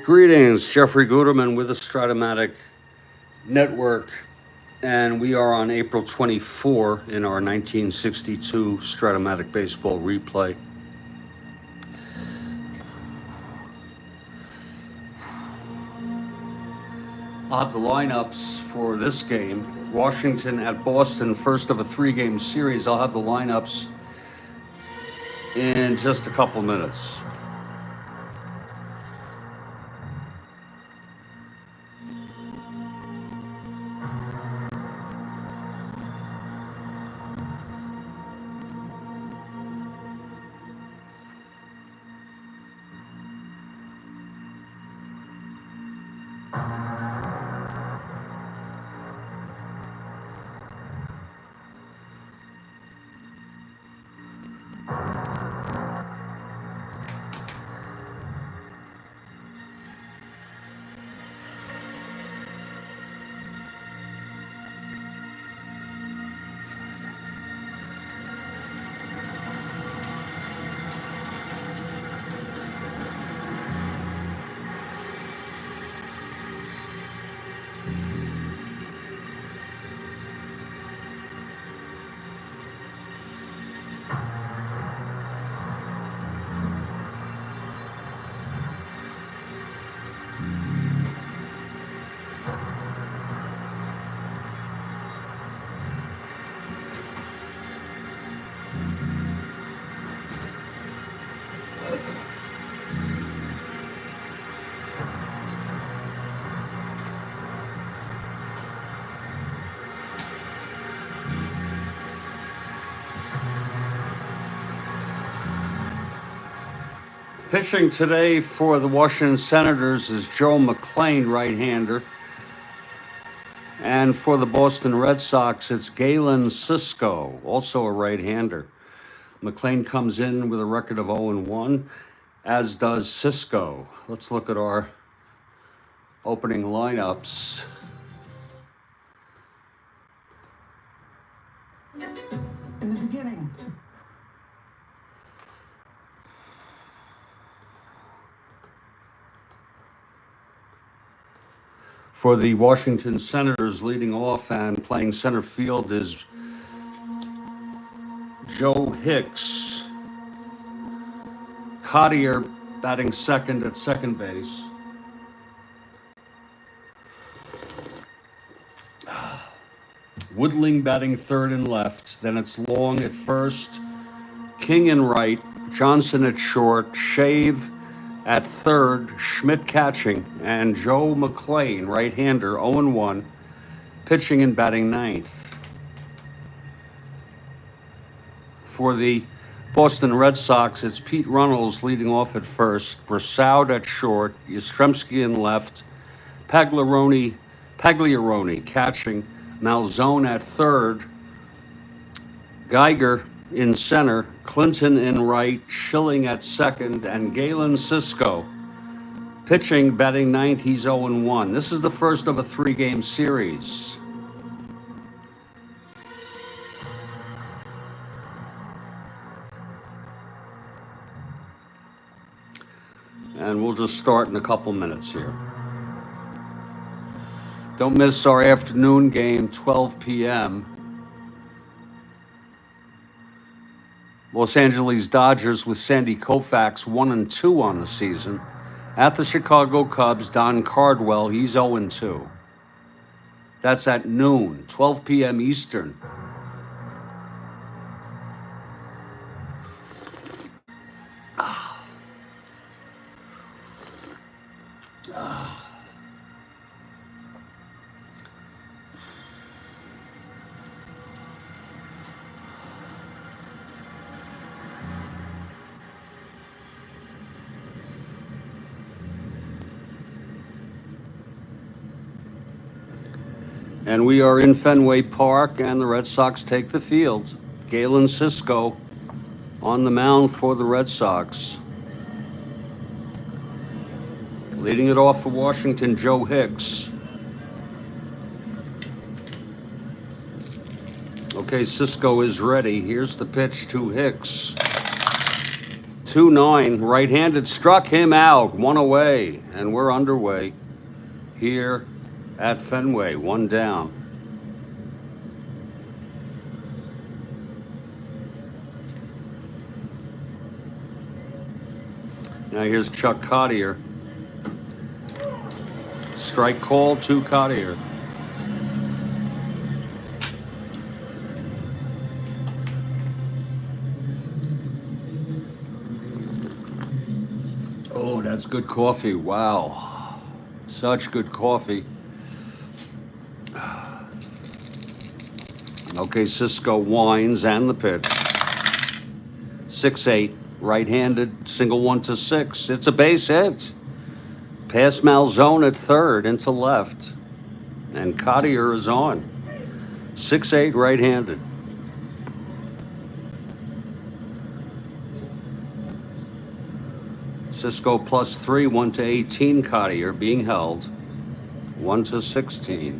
Greetings, Jeffrey Guterman with the Strat-O-Matic Network, and we are on April 24 in our 1962 Strat-O-Matic baseball replay. I'll have the lineups for this game. Washington at Boston, first of a three-game series. I'll have the lineups in just a couple minutes. Pitching today for the Washington Senators is Joe McClain, right-hander. And for the Boston Red Sox, it's Cisco, also a right-hander. McClain comes in with a record of 0-1, as does Cisco. Let's look at our opening lineups. In the beginning. For the Washington Senators, leading off and playing center field is Joe Hicks. Cottier batting second at second base. Woodling batting third and left. Then it's Long at first, King in right, Johnson at short, Shave at third, Schmidt catching, and Joe McClain, right-hander, 0-1, pitching and batting ninth. For the Boston Red Sox, it's Pete Runnels leading off at first, Brassard at short, Yastrzemski in left, Pagliarone catching, Malzone at third, Geiger in center, Clinton in right, Schilling at second, and Cisco pitching, batting ninth. He's 0-1. This is the first of a three-game series. And we'll just start in a couple minutes here. Don't miss our afternoon game, 12 p.m. Los Angeles Dodgers with Sandy Koufax 1-2 on the season. At the Chicago Cubs, Don Cardwell, he's 0-2. That's at noon, 12 p.m. Eastern. And we are in Fenway Park, and the Red Sox take the field. Cisco on the mound for the Red Sox. Leading it off for Washington, Joe Hicks. Okay, Cisco is ready. Here's the pitch to Hicks. 2-9, right-handed, struck him out, one away, and we're underway here at Fenway, one down. Now here's Chuck Cottier. Strike call to Cottier. Oh, that's good coffee. Wow. Such good coffee. Okay, Cisco winds and the pitch. 6-8, right-handed, single 1-6. It's a base hit. Pass Malzone at third into left. And Cottier is on. 6-8, right-handed. Cisco +3, 1-18, Cottier being held. 1-16.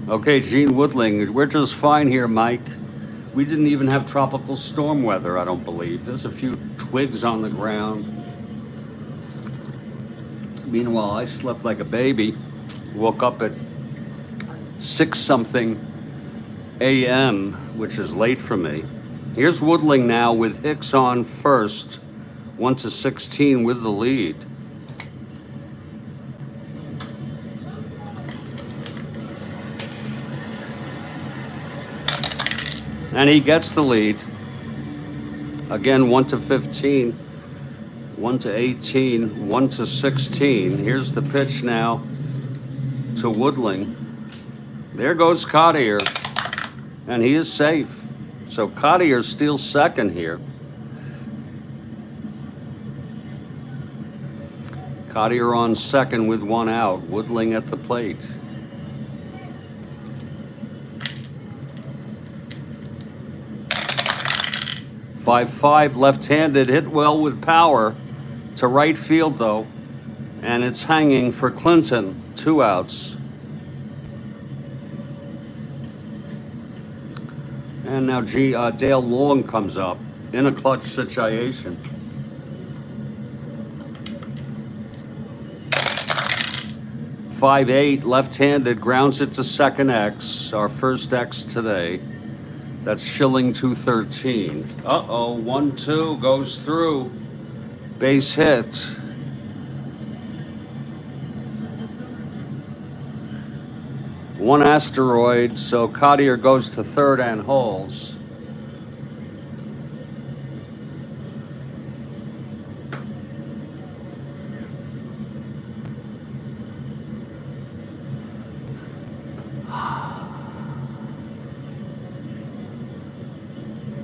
Okay, Gene Woodling, we're just fine here, Mike. We didn't even have tropical storm weather, I don't believe. There's a few twigs on the ground. Meanwhile, I slept like a baby. Woke up at 6-something a.m., which is late for me. Here's Woodling now with Hicks on first, 1-16 with the lead. And he gets the lead. Again, 1-15, 1-18, 1-16. Here's the pitch now to Woodling. There goes Cottier, and he is safe. So Cottier steals second here. Cottier on second with one out. Woodling at the plate. 5-5, left-handed, hit well with power to right field though, and it's hanging for Clinton, 2 outs. And now Dale Long comes up in a clutch situation. .58, left-handed, grounds it to second X, our first X today. That's Schilling 213. Uh-oh, 1-2 goes through. Base hit. One asteroid, so Cottier goes to third and holds.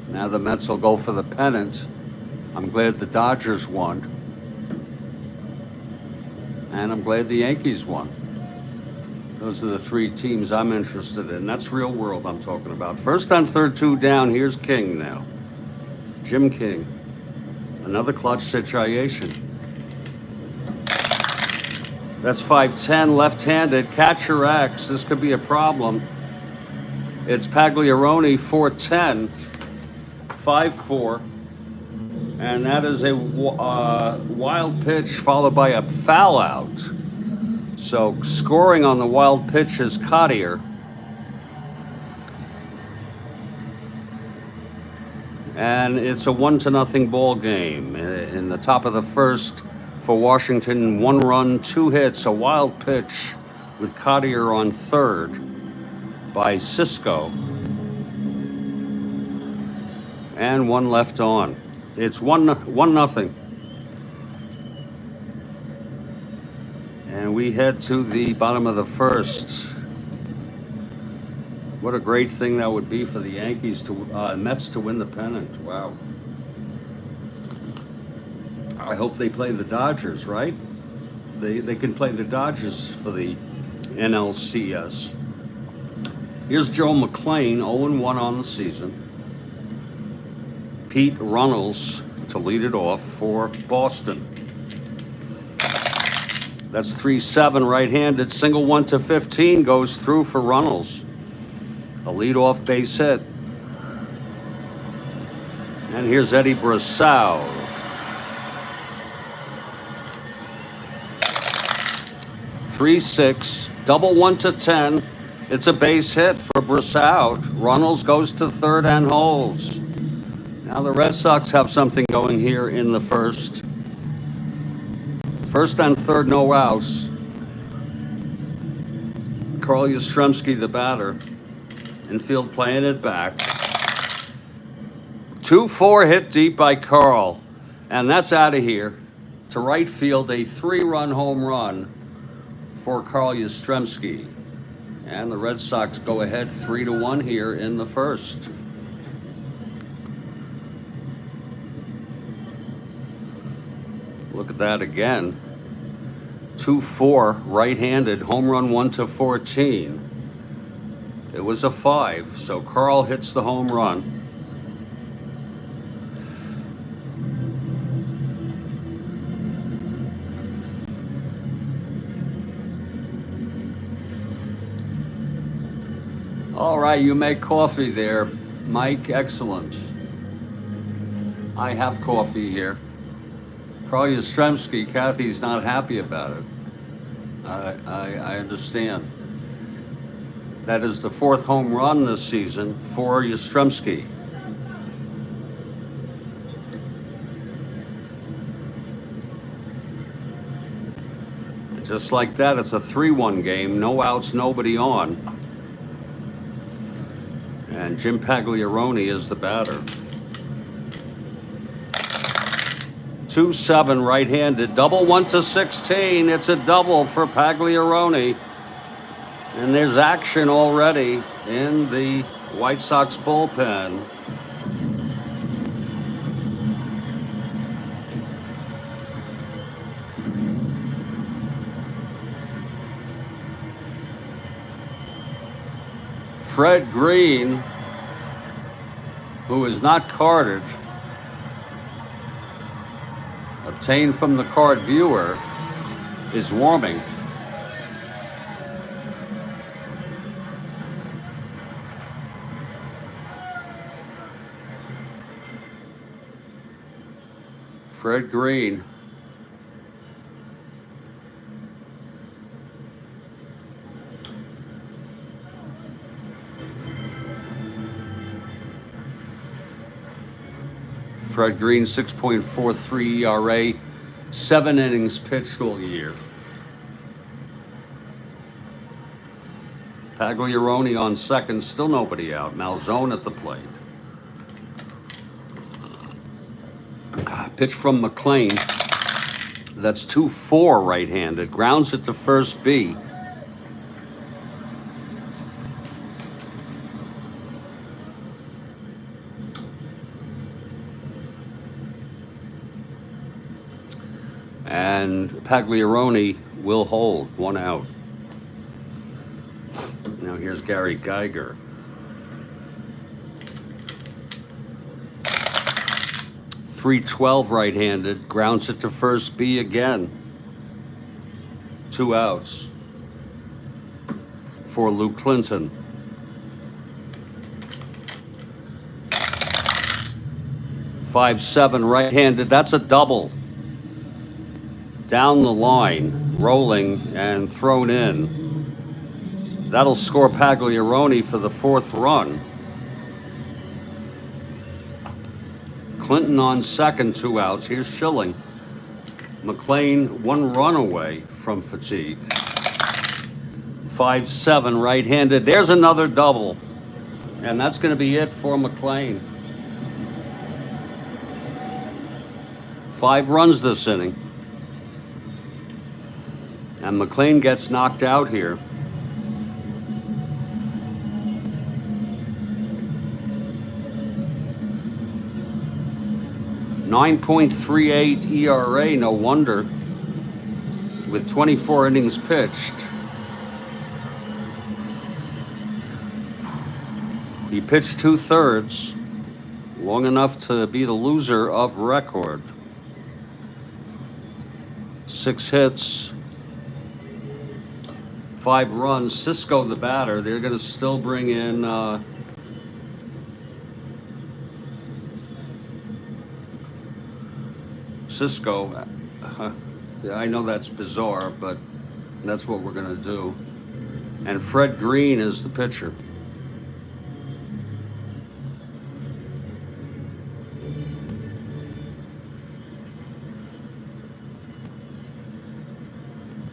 Now the Mets will go for the pennant. I'm glad the Dodgers won. And I'm glad the Yankees won. Those are the 3 teams I'm interested in. That's real world I'm talking about. First on third, 2 down. Here's King now. Jim King. Another clutch situation. That's 5-10, left-handed. Catcher X. This could be a problem. It's Pagliarone, 4-10. 5-4, and that is a wild pitch followed by a foul out. So scoring on the wild pitch is Cottier. And it's a 1-0 ball game. In the top of the first for Washington, 1 run, 2 hits, a wild pitch with Cottier on third by Cisco. And 1 left on. It's 1-0. And we head to the bottom of the first. What a great thing that would be for the Yankees to Mets to win the pennant. Wow. I hope they play the Dodgers, right? They can play the Dodgers for the NLCS. Here's Joe McClain, 0-1 on the season. Pete Runnels to lead it off for Boston. That's 3-7 right-handed. Single 1 to 15 goes through for Runnels. A leadoff base hit. And here's Eddie Brassow. 3-6, double 1 to 10. It's a base hit for Brassow. Runnels goes to third and holds. Now the Red Sox have something going here in the first. First and third, no outs. Carl Yastrzemski, the batter. Infield playing it back. 2-4 hit deep by Carl. And that's out of here. To right field, a 3-run home run for Carl Yastrzemski. And the Red Sox go ahead 3-1 here in the first. Look at that again. 2-4 right-handed, home run 1 to 14. It was a 5, so Carl hits the home run. All right, you make coffee there, Mike. Excellent. I have coffee here. Carl Yastrzemski, Kathy's not happy about it. I understand. That is the 4th home run this season for Yastrzemski. Just like that, it's a 3-1 game. No outs, nobody on. And Jim Pagliarone is the batter. 2-7 right-handed, double 1 to 16. It's a double for Pagliarone. And there's action already in the White Sox bullpen. Fred Green, who is not carded, obtained from the card viewer, is warming. Fred Green. Fred Green, 6.43 ERA, 7 innings pitched all year. Pagliarone on second, still nobody out. Malzone at the plate. Pitch from McClain. That's 2-4 right-handed. Grounds it to first B. And Pagliarone will hold, 1 out. Now here's Gary Geiger. .312 right-handed, grounds it to first B again. 2 outs for Luke Clinton. .57 right-handed, that's a double. Down the line, rolling and thrown in. That'll score Pagliarone for the 4th run. Clinton on second, 2 outs. Here's Schilling. McClain 1 run away from fatigue. .57 right-handed. There's another double. And that's going to be it for McClain. 5 runs this inning. And McClain gets knocked out here. 9.38 ERA, no wonder, with 24 innings pitched. He pitched 2/3, long enough to be the loser of record. 6 hits, 5 runs. Cisco, the batter, they're going to still bring in Cisco. I know that's bizarre, but that's what we're going to do. And Fred Green is the pitcher.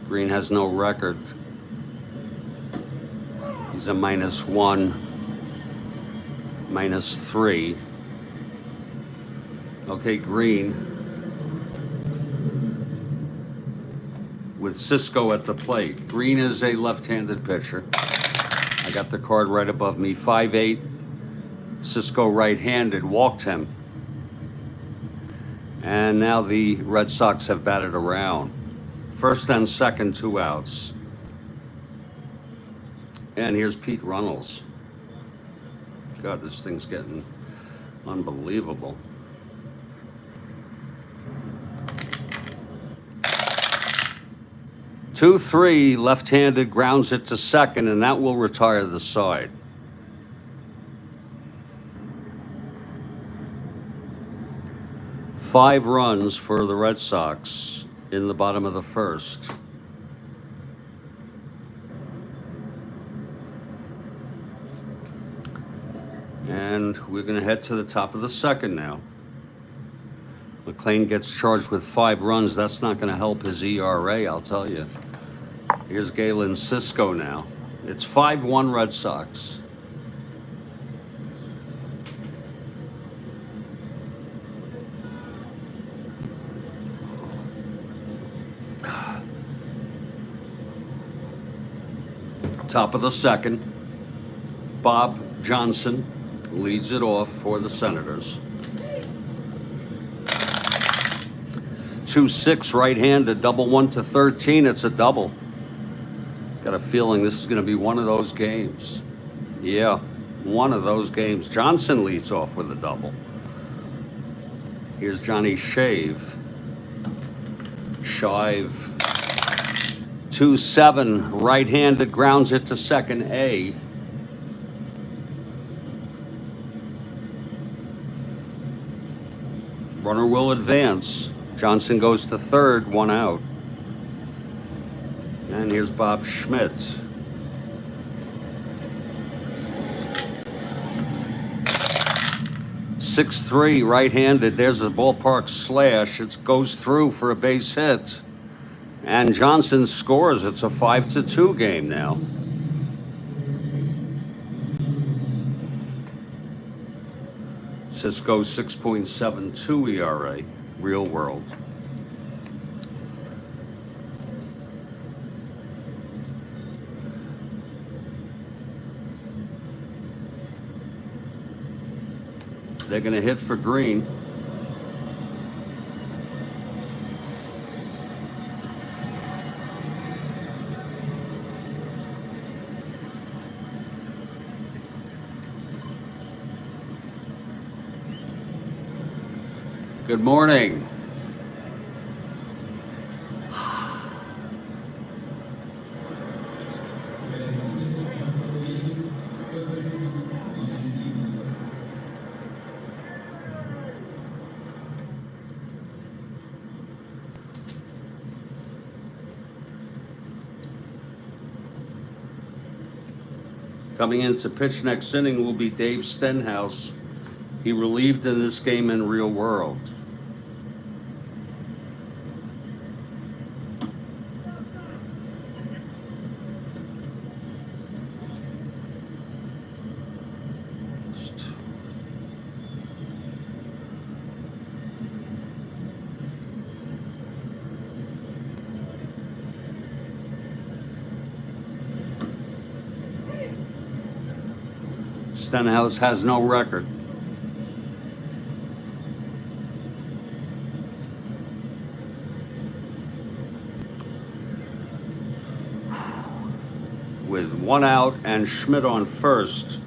Green has no record. He's a -1, -3. Okay, Green with Cisco at the plate. Green is a left-handed pitcher. I got the card right above me. 5'8", Cisco right-handed, walked him. And now the Red Sox have batted around. First and second, 2 outs. And here's Pete Runnels. God, this thing's getting unbelievable. Two, 3, left-handed, grounds it to second, and that will retire the side. Five runs for the Red Sox in the bottom of the first. And we're going to head to the top of the second now. McClain gets charged with 5 runs. That's not going to help his ERA, I'll tell you. Here's Galen Cisco now. It's 5-1 Red Sox. Top of the second. Bob Johnson leads it off for the Senators. 2-6 right-handed, double 1 to 13. It's a double. Got a feeling this is going to be one of those games. Yeah, one of those games. Johnson leads off with a double. Here's Johnny Shive. 2-7 right-handed, grounds it to second A. Runner will advance. Johnson goes to third, 1 out. And here's Bob Schmidt. .6-3 right-handed. There's a ballpark slash. It goes through for a base hit. And Johnson scores. It's a 5-2 game now. Cisco 6.72 ERA, real world. They're going to hit for Green. Good morning. Coming in to pitch next inning will be Dave Stenhouse. He relieved in this game in real world. Stenhouse has no record. 1 out, and Schmidt on first.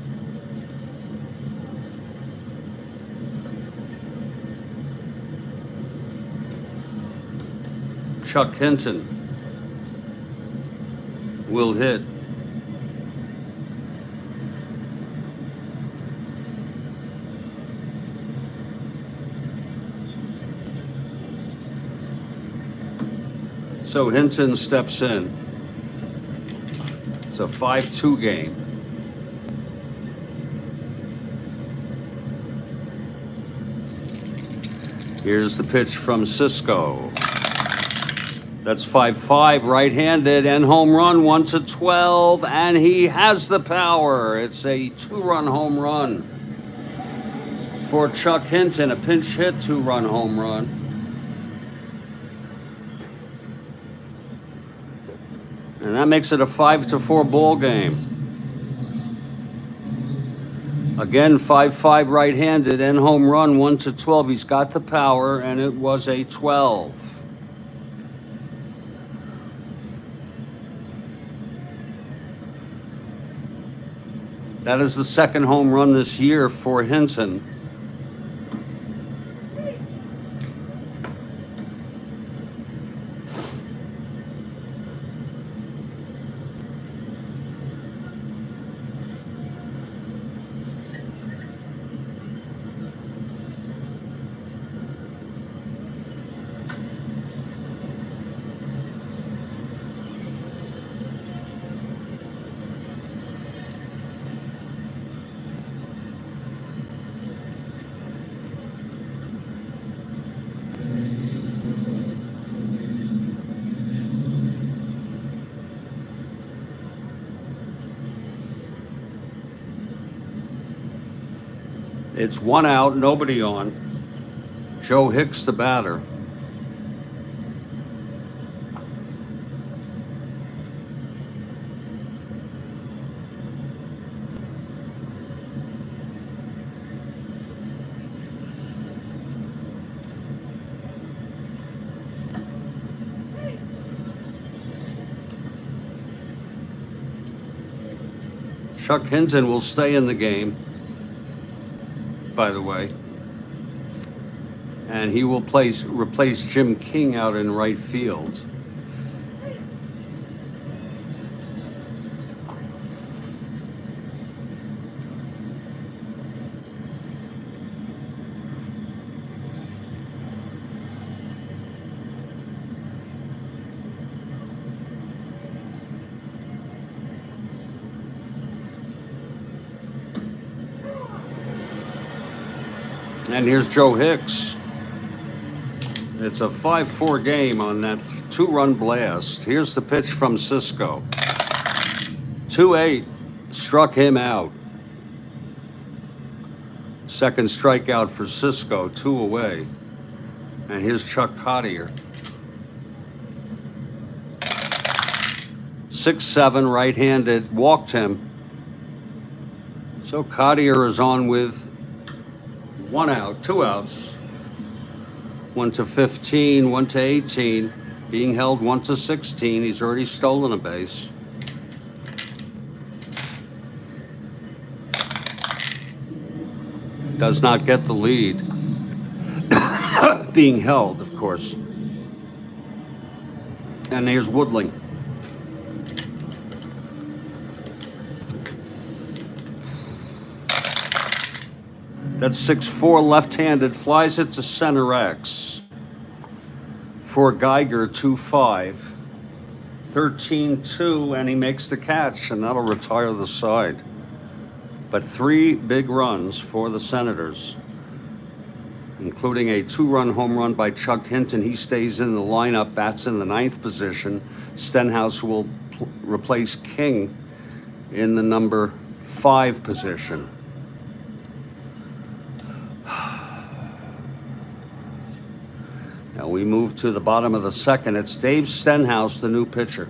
Chuck Hinton will hit. So Hinton steps in. It's a 5-2 game. Here's the pitch from Cisco. That's 5-5, right-handed, and home run, 1-12, and he has the power. It's a 2-run home run for Chuck Hinton, a pinch hit 2-run home run. And that makes it a 5-4 ball game. Again, 5-5 right-handed and home run, 1-12. He's got the power, and it was a 12. That is the second home run this year for Hinton. It's 1 out, nobody on. Joe Hicks, the batter. Chuck Hinton will stay in the game, by the way, and he will replace Jim King out in right field. And here's Joe Hicks. It's a 5-4 game on that 2-run blast. Here's the pitch from Cisco. 2-8, struck him out. Second strikeout for Cisco, 2 away. And here's Chuck Cottier. 6-7, right-handed, walked him. So Cottier is on with 1 out, 2 outs. 1-15, 1-18, being held 1-16. He's already stolen a base. Does not get the lead. Being held, of course. And here's Woodling. That's 6-4 left-handed, flies it to center X. For Geiger, 2-5. 13-2, and he makes the catch, and that'll retire the side. But 3 big runs for the Senators, including a 2-run home run by Chuck Hinton. He stays in the lineup, bats in the 9th position. Stenhouse will replace King in the number 5 position. Now we move to the bottom of the second. It's Dave Stenhouse, the new pitcher.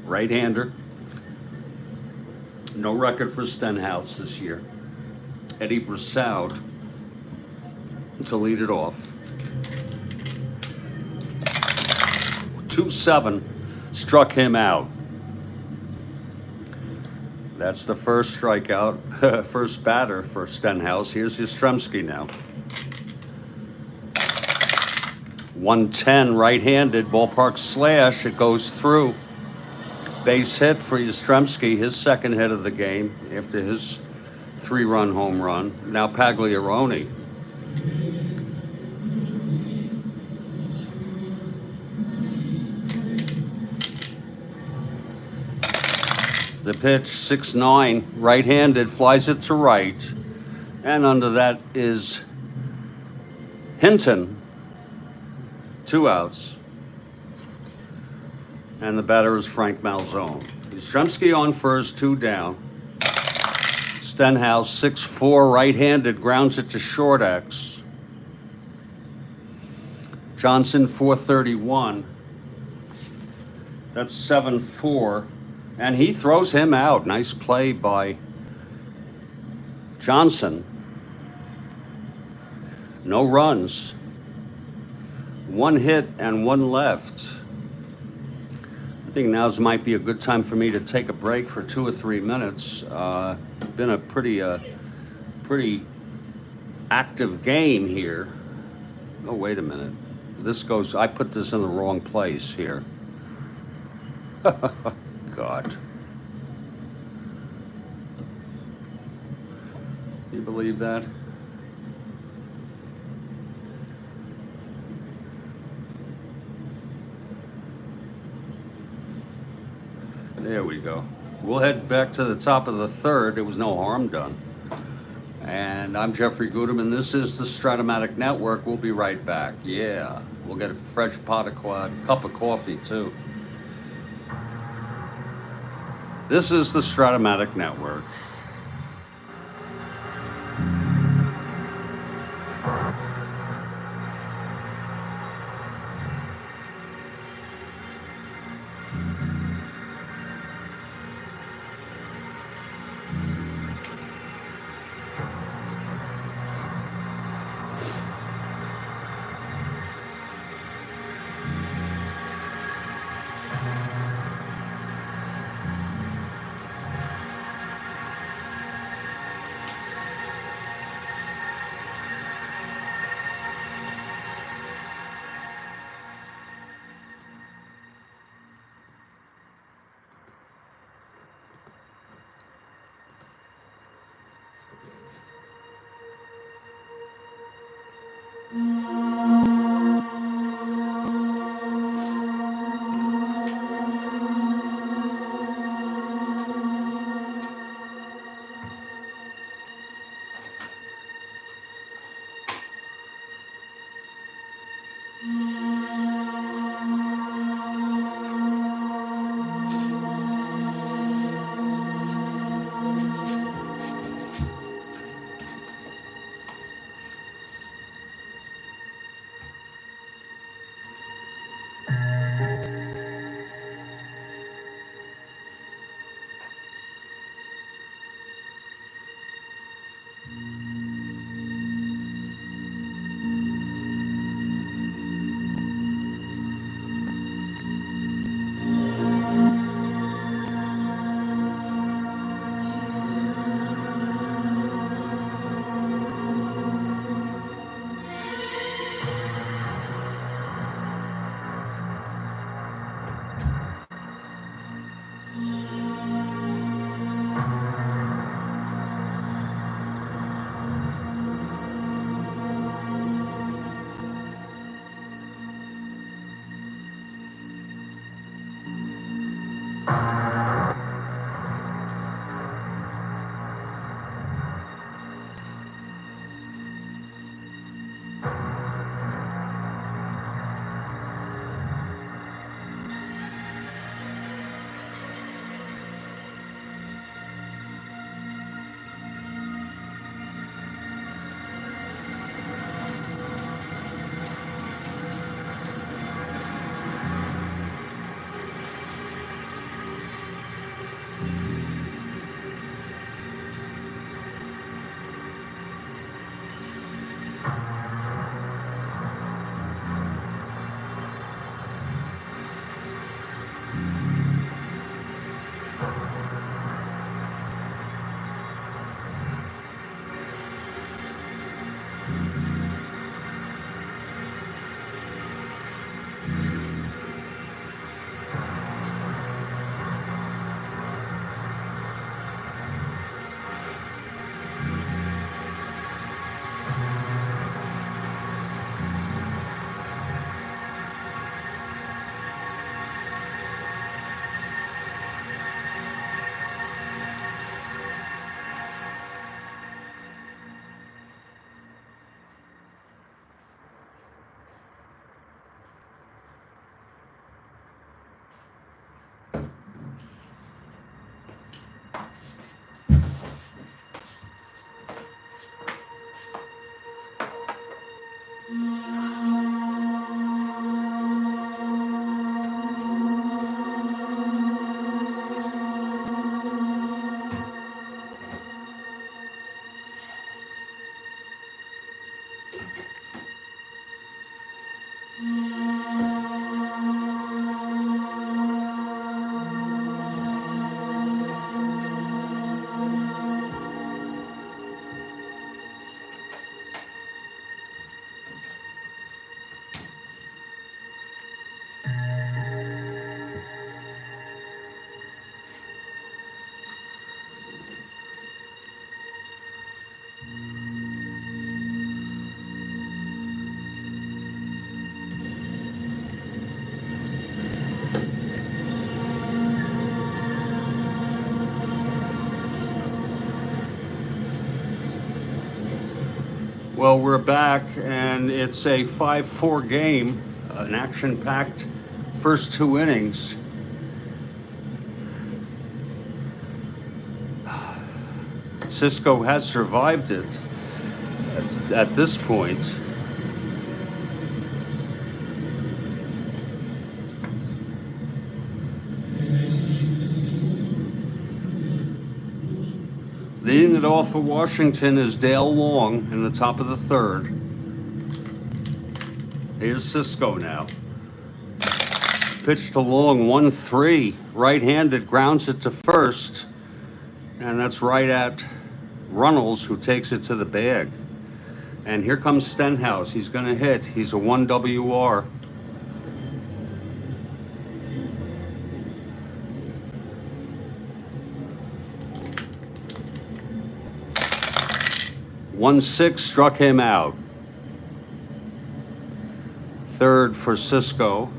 Right-hander. No record for Stenhouse this year. Eddie Brissoud to lead it off. 2-7 struck him out. That's the first strikeout, first batter for Stenhouse. Here's Yastrzemski now. 110 right-handed, ballpark slash, it goes through. Base hit for Yastrzemski, his second hit of the game after his 3-run home run. Now Pagliarone. The pitch, 6-9, right-handed, flies it to right. And under that is Hinton. 2 outs. And the batter is Frank Malzone. Yastrzemski on first, 2 down. Stenhouse, 6-4, right-handed, grounds it to short X. Johnson, 431. That's 7-4. And he throws him out. Nice play by Johnson. No runs. 1 hit and 1 left. I think now might be a good time for me to take a break for 2 or 3 minutes. Been a pretty active game here. Oh, wait a minute. I put this in the wrong place here. God. Can you believe that? There we go. We'll head back to the top of the third. There was no harm done. And I'm Jeffrey Guterman. This is the Strat-O-Matic Network. We'll be right back. Yeah. We'll get a fresh cup of coffee, too. This is the Strat-O-Matic Network. Well, we're back, and it's a 5-4 game, an action-packed first two innings. Cisco has survived it at this point. Leading it off for Washington is Dale Long in the top of the third. Here's Cisco now. Pitch to Long, 1-3, right-handed, grounds it to first, and that's right at Runnels, who takes it to the bag. And here comes Stenhouse. He's going to hit. He's a 1 WR. "1-6" struck him out. Third for Cisco,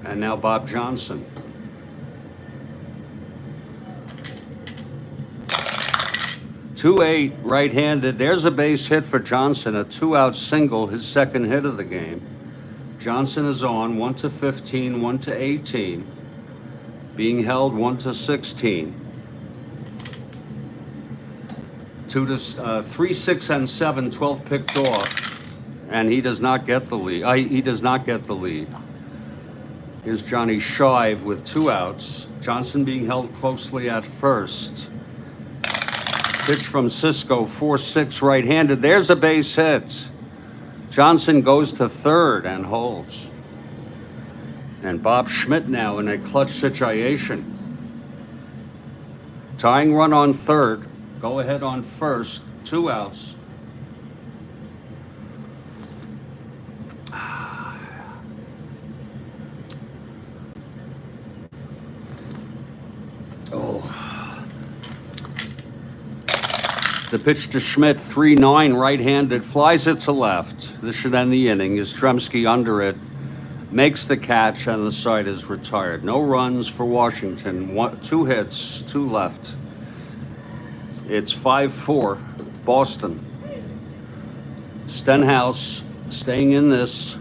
and now Bob Johnson. "2-8", right-handed. There's a base hit for Johnson, a 2-out single, his second hit of the game. Johnson is on, 1-15, 1-18. Being held, 1-16. 3, 6, and 7, 12 picked off, and he does not get the lead. He does not get the lead. Here's Johnny Shive with 2 outs. Johnson being held closely at first. Pitch from Cisco, 4-6, right-handed. There's a base hit. Johnson goes to third and holds. And Bob Schmidt now in a clutch situation. Tying run on third. Go ahead on first. 2 outs. The pitch to Schmidt, 3-9, right-handed, flies it to left. This should end the inning. Yastrzemski under it, makes the catch, and the side is retired. No runs for Washington. 2 hits, 2 left. It's 5-4, Boston. Stenhouse staying in this.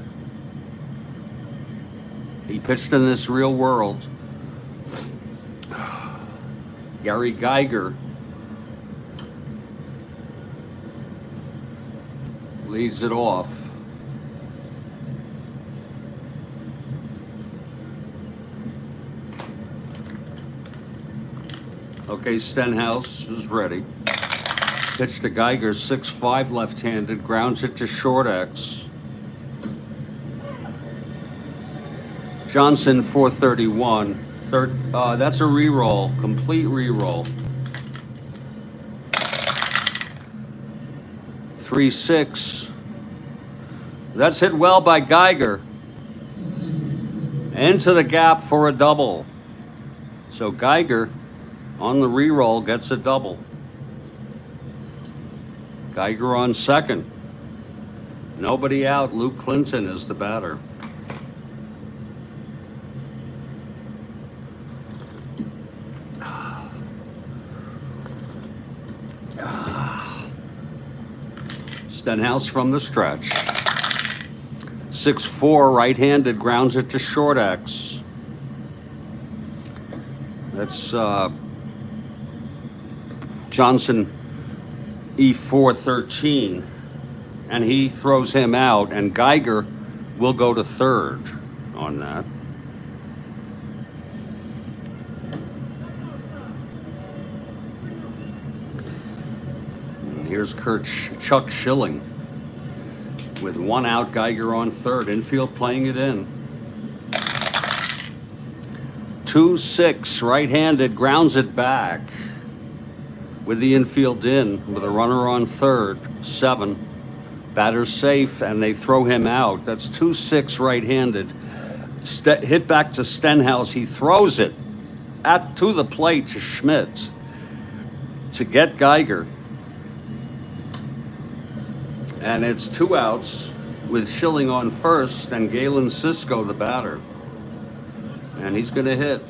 He pitched in this real world. Gary Geiger leads it off. Okay, Stenhouse is ready. Pitch to Geiger, 6-5, left-handed, grounds it to short X. Johnson, 431. Third, that's a re-roll, complete re-roll. 3-6. That's hit well by Geiger. Into the gap for a double. So Geiger on the re-roll gets a double. Geiger on second. Nobody out. Luke Clinton is the batter. Stenhouse from the stretch. 6-4, right-handed, grounds it to short X. That's Johnson, E4-13, and he throws him out, and Geiger will go to third on that. Here's Chuck Schilling with 1 out, Geiger on third. Infield playing it in. 2-6, right-handed, grounds it back with the infield in with a runner on third. 7. Batter's safe, and they throw him out. That's 2-6, right-handed. Hit back to Stenhouse. He throws it to the plate to Schmidt to get Geiger. And it's 2 outs with Schilling on first and Galen Cisco the batter. And he's going to hit.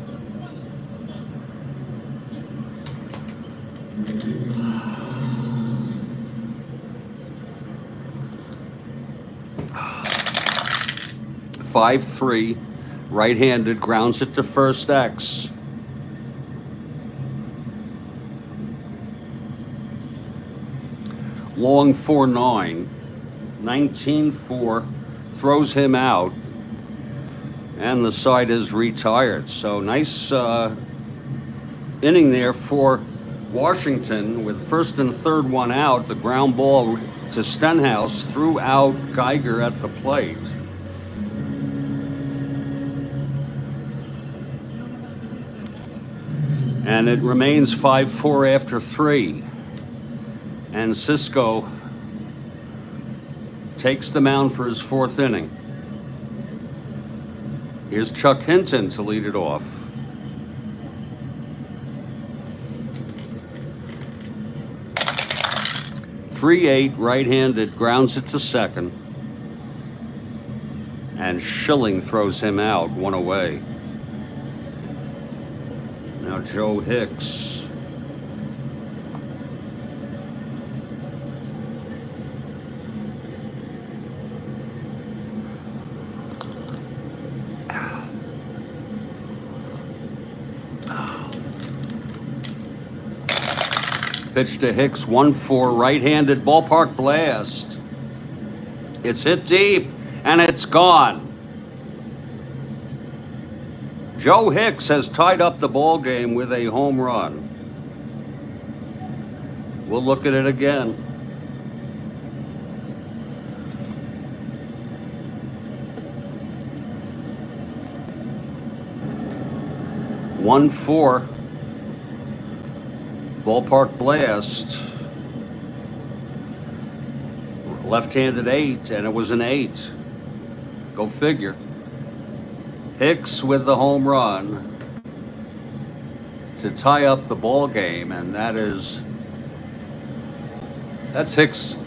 5-3, right-handed, grounds it to first X. Long 4-9, 19-4, throws him out, and the side is retired. So nice inning there for Washington with first and third one out. The ground ball to Stenhouse threw out Geiger at the plate. And it remains 5-4 after 3. And Cisco takes the mound for his fourth inning. Here's Chuck Hinton to lead it off. .38 right-handed, grounds it to second. And Schilling throws him out, one away. Now Joe Hicks. Pitch to Hicks, 1-4, right-handed, ballpark blast. It's hit deep, and it's gone. Joe Hicks has tied up the ball game with a home run. We'll look at it again. .14. Ballpark blast. Left-handed 8, and it was an 8. Go figure. Hicks with the home run to tie up the ball game, and that's Hicks.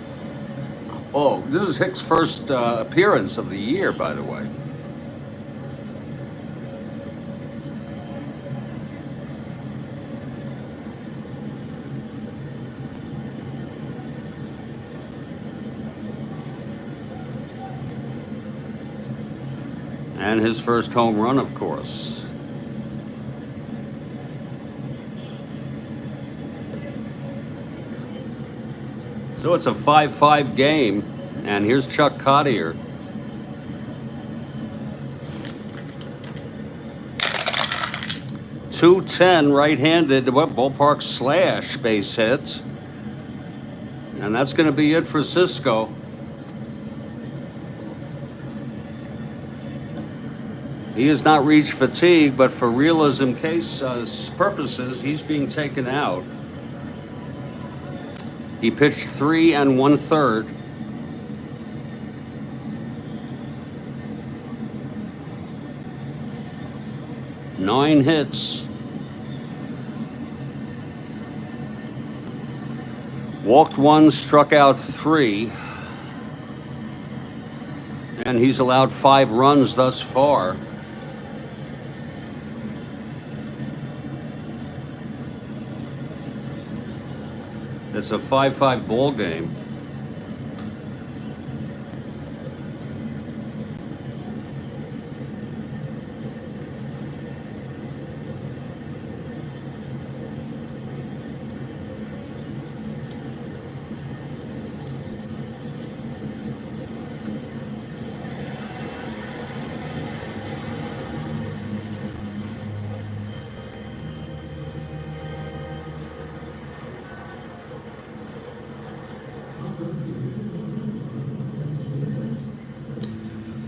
Oh, this is Hicks' first appearance of the year, by the way. And his first home run, of course. So it's a 5-5 game, and here's Chuck Cottier. .210 right-handed, ballpark slash, base hit. And that's going to be it for Cisco. He has not reached fatigue, but for realism purposes, he's being taken out. He pitched 3 1/3. Nine hits. Walked 1, struck out 3. And he's allowed 5 runs thus far. It's a 5-5 ball game.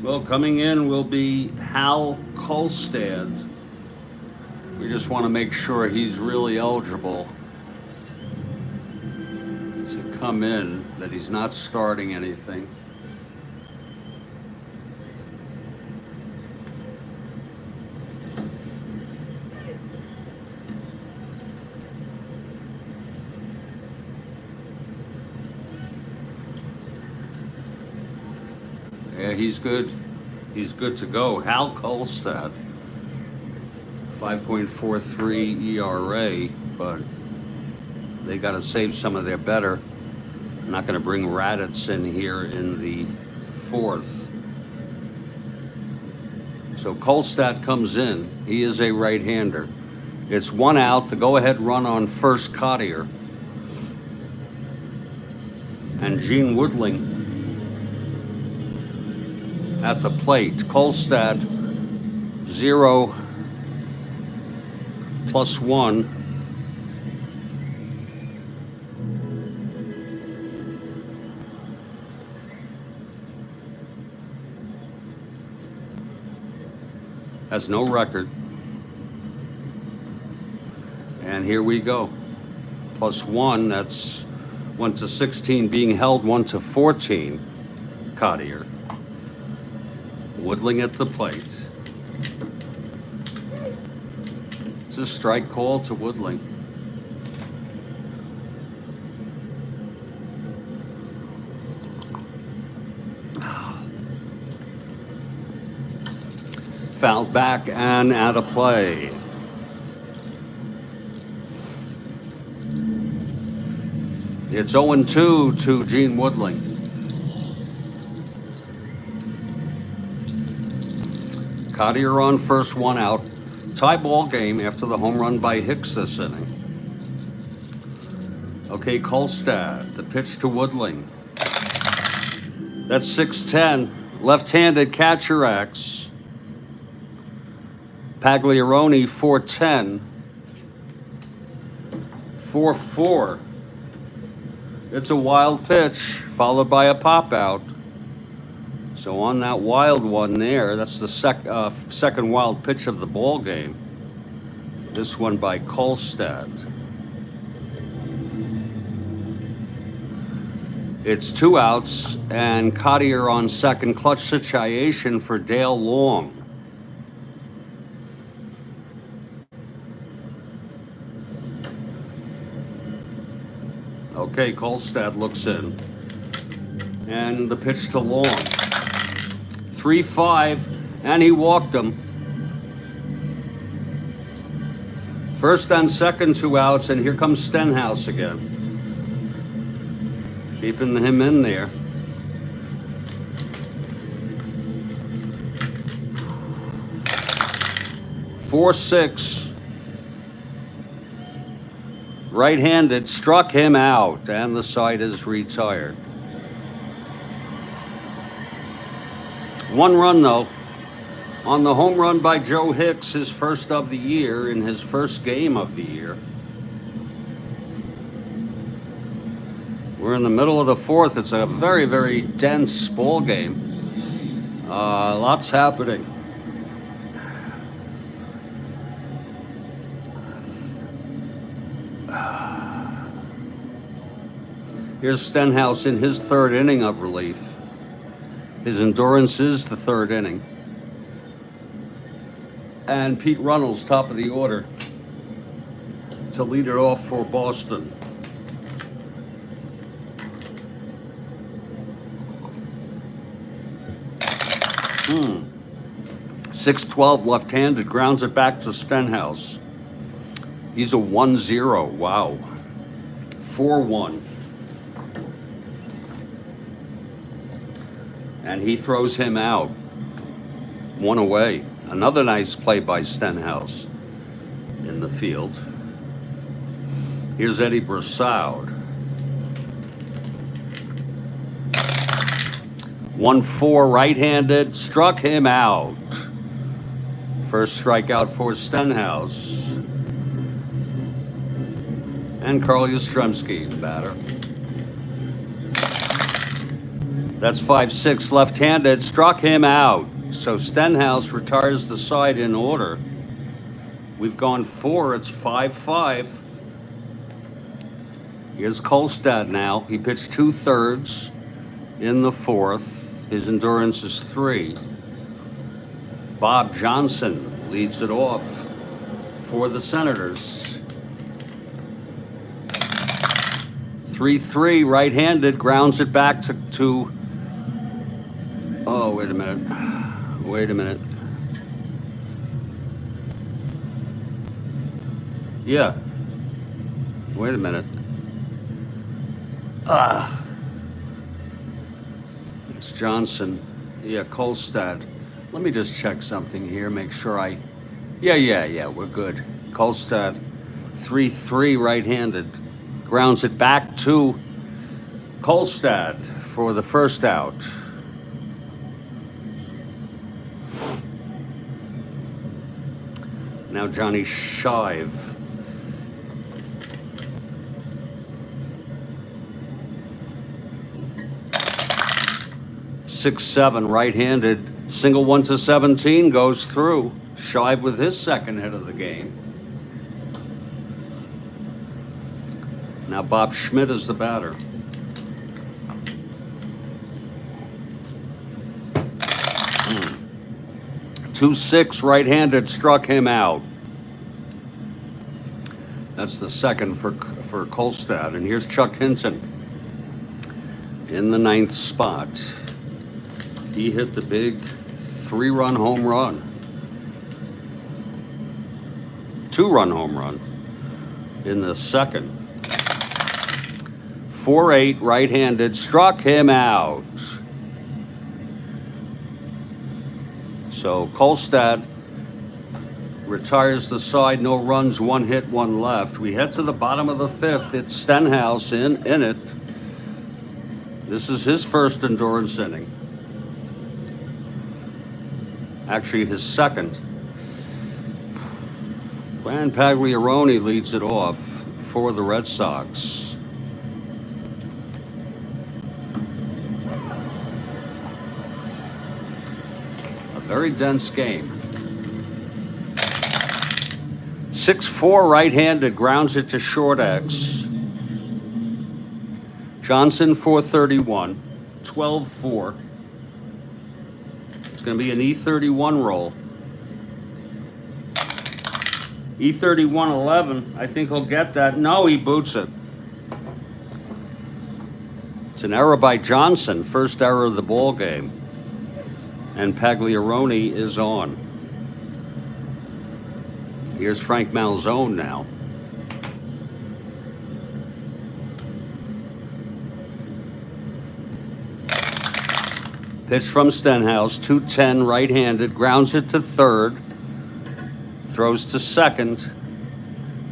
Well, coming in will be Hal Kolstad. We just want to make sure he's really eligible to come in, that he's not starting anything. Yeah, he's good. He's good to go. Hal Kolstad, 5.43 ERA, but they got to save some of their better. I'm not going to bring Raditz in here in the 4th. So Kolstad comes in. He is a right-hander. It's 1 out. The go-ahead run on first, Cottier. And Gene Woodling at the plate. Kolstad 0 plus 1. Has no record. And here we go. Plus 1, that's 1 to 16 being held, 1 to 14. Cottier. Woodling at the plate. It's a strike call to Woodling. Fouled back and out of play. It's 0-2 to Gene Woodling. Cottier on first, 1 out. Tie ball game after the home run by Hicks this inning. Okay, Kolstad, the pitch to Woodling. That's 6-10. Left-handed catcher X. Pagliaroni 4-10. 4-4. It's a wild pitch followed by a pop out. So on that wild one there, that's the second wild pitch of the ball game. This one by Kolstad. It's 2 outs and Cottier on second. Clutch situation for Dale Long. Okay, Kolstad looks in. And the pitch to Long. 3-5, and he walked him. First and second, 2 outs, and here comes Stenhouse again. Keeping him in there. Four-6. Right-handed, struck him out, and the side is retired. 1 run, though, on the home run by Joe Hicks, his first of the year, in his first game of the year. We're in the middle of the 4th. It's a very, very dense ball game. Lots happening. Here's Stenhouse in his 3rd inning of relief. His endurance is the 3rd inning. And Pete Runnels, top of the order, to lead it off for Boston. Hmm. 6-12 left-handed, grounds it back to Stenhouse. He's a 1-0, wow. 4-1. And he throws him out. 1 away. Another nice play by Stenhouse in the field. Here's Eddie Brassard. 1-4 right-handed, struck him out. First strikeout for Stenhouse. And Carl Yastrzemski, the batter. That's 5-6 left-handed, struck him out. So Stenhouse retires the side in order. We've gone 4, it's 5-5. Here's Kolstad now. He pitched 2/3 in the 4th. His endurance is 3. Bob Johnson leads it off for the Senators. 3-3 right-handed, grounds it back to oh, wait a minute. Yeah. Wait a minute. It's Johnson. Yeah, Kolstad. Let me just check something here, make sure yeah, we're good. Kolstad, 3-3 right-handed. Grounds it back to Kolstad for the first out. Now Johnny Shive. 6-7 right-handed. Single 1 to 17 goes through. Shive with his second hit of the game. Now Bob Schmidt is the batter. Mm. 2-6 right-handed struck him out. That's the second for Kolstad. And here's Chuck Hinton in the 9th spot. He hit the big 3-run home run. 2-run home run in the second. 4-8 right-handed struck him out. So Kolstad retires the side, no runs, 1 hit, 1 left. We head to the bottom of the 5th. It's Stenhouse in it. This is his first endurance inning. Actually, his second. Juan Pagliarone leads it off for the Red Sox. A very dense game. 6-4 right-handed, grounds it to short X. Johnson 431, 12-4. It's going to be an E31 roll. E31 11. I think he'll get that. No, he boots it. It's an error by Johnson, first error of the ball game. And Pagliarone is on. Here's Frank Malzone now. Pitch from Stenhouse, 210 right-handed, grounds it to third, throws to second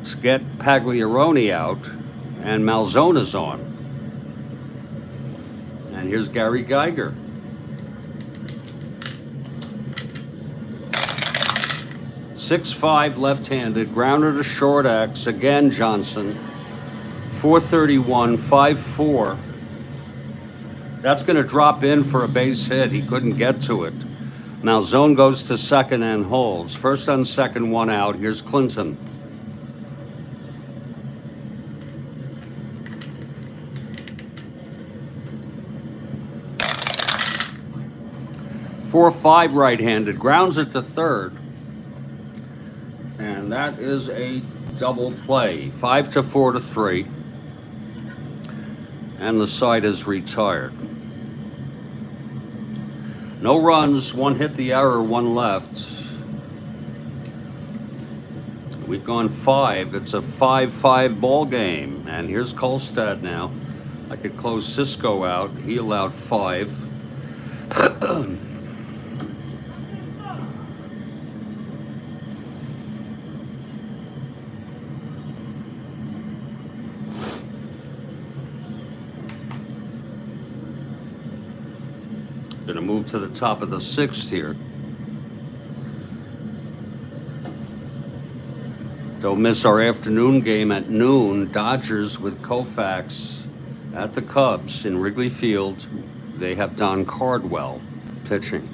to get Pagliarone out, and Malzone is on. And here's Gary Geiger. .65 left-handed, grounder to short X, again Johnson, 431, 5-4. That's going to drop in for a base hit. He couldn't get to it. Malzone goes to second and holds. First on second, 1 out. Here's Clinton. .45 right-handed, grounds it to third. And that is a double play. 5-4 to 3. And the side is retired. No runs, 1 hit the error, 1 left. We've gone 5. It's a 5-5 ball game. And here's Kolstad now. I could close Cisco out. He allowed 5. Going to move to the top of the 6th here. Don't miss our afternoon game at noon. Dodgers with Koufax at the Cubs in Wrigley Field. They have Don Cardwell pitching.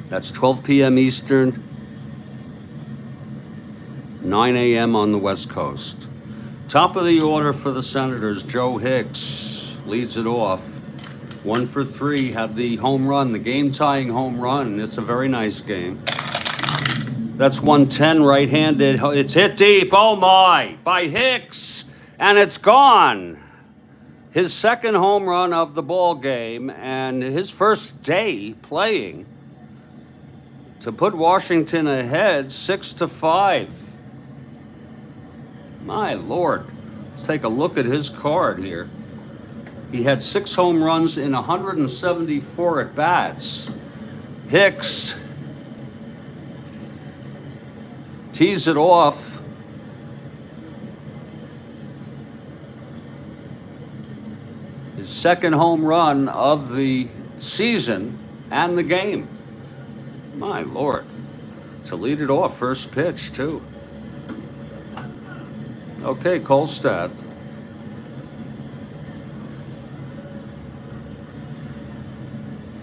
That's 12 p.m. Eastern, 9 a.m. on the West Coast. Top of the order for the Senators, Joe Hicks leads it off. 1 for 3, had the home run, the game-tying home run. It's a very nice game. That's 110 right-handed. It's hit deep, oh my, by Hicks, and it's gone. His second home run of the ball game and his first day playing to put Washington ahead 6-5. My Lord, let's take a look at his card here. He had 6 home runs in 174 at-bats. Hicks tees it off. His second home run of the season and the game. My Lord. To lead it off, first pitch, too. Okay, Kolstad.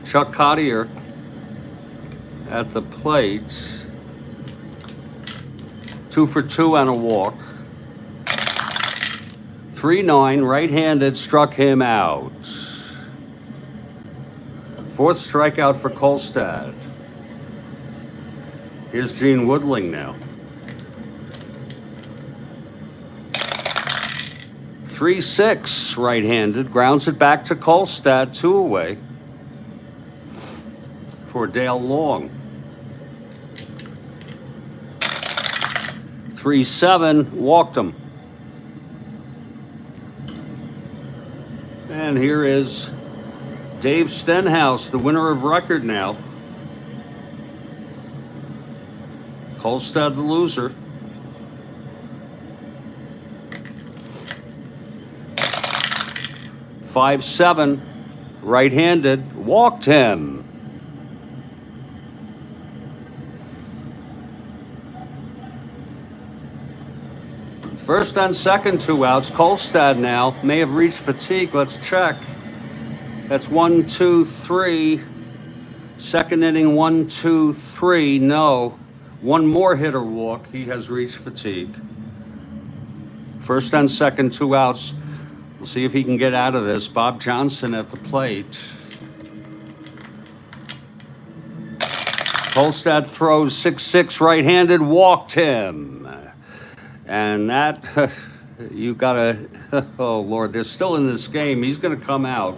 Chuck Cottier at the plate. 2 for 2 and a walk. 3-9, right-handed, struck him out. Fourth strikeout for Kolstad. Here's Gene Woodling now. 3-6, right-handed, grounds it back to Kolstad, 2 away for Dale Long. 3-7, walked him. And here is Dave Stenhouse, the winner of record now. Kolstad the loser. 5-7, right-handed, walked him. First and second, 2 outs. Kolstad now may have reached fatigue. Let's check. That's 1, 2, 3. Second inning, 1, 2, 3. No. One more hit or walk. He has reached fatigue. First and second, 2 outs. We'll see if he can get out of this. Bob Johnson at the plate. Kolstad throws 6-6, right-handed, walked him. And that, you gotta, oh Lord, they're still in this game. He's gonna come out.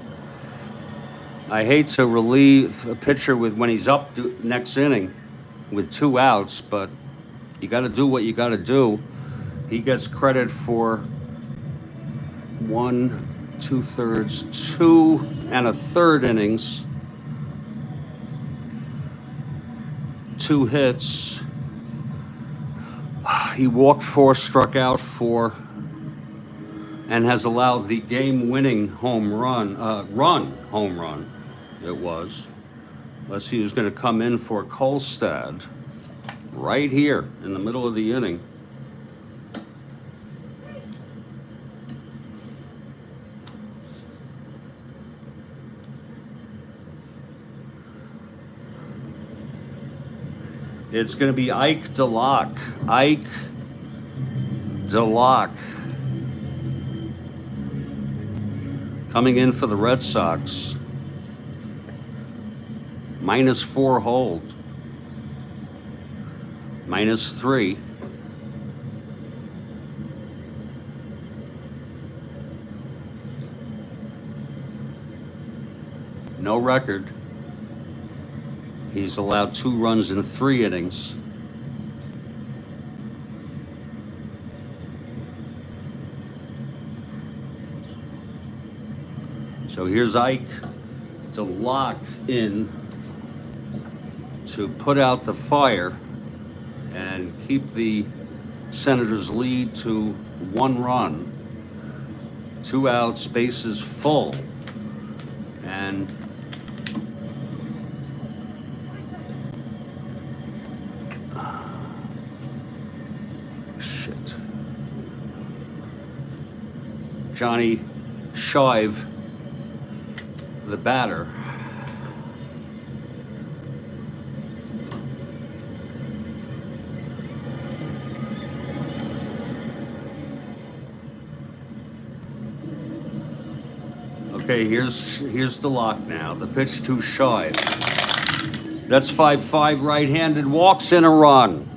I hate to relieve a pitcher with when he's up next inning with 2 outs, but you gotta do what you gotta do. He gets credit for 1 2/3, 2 1/3 innings, 2 hits. He walked 4, struck out 4, and has allowed the game-winning home run, home run, it was. Let's see who's going to come in for Kolstad right here in the middle of the inning. It's going to be Ike DeLock. Ike DeLock coming in for the Red Sox. -4 hold. -3. No record. He's allowed 2 runs in 3 innings. So here's Ike to lock in to put out the fire and keep the Senators' lead to 1 run. 2 outs, bases full. And Johnny Shive, the batter. Okay, here's the lock now. The pitch to Shive. That's 5-5, right-handed, walks in a run.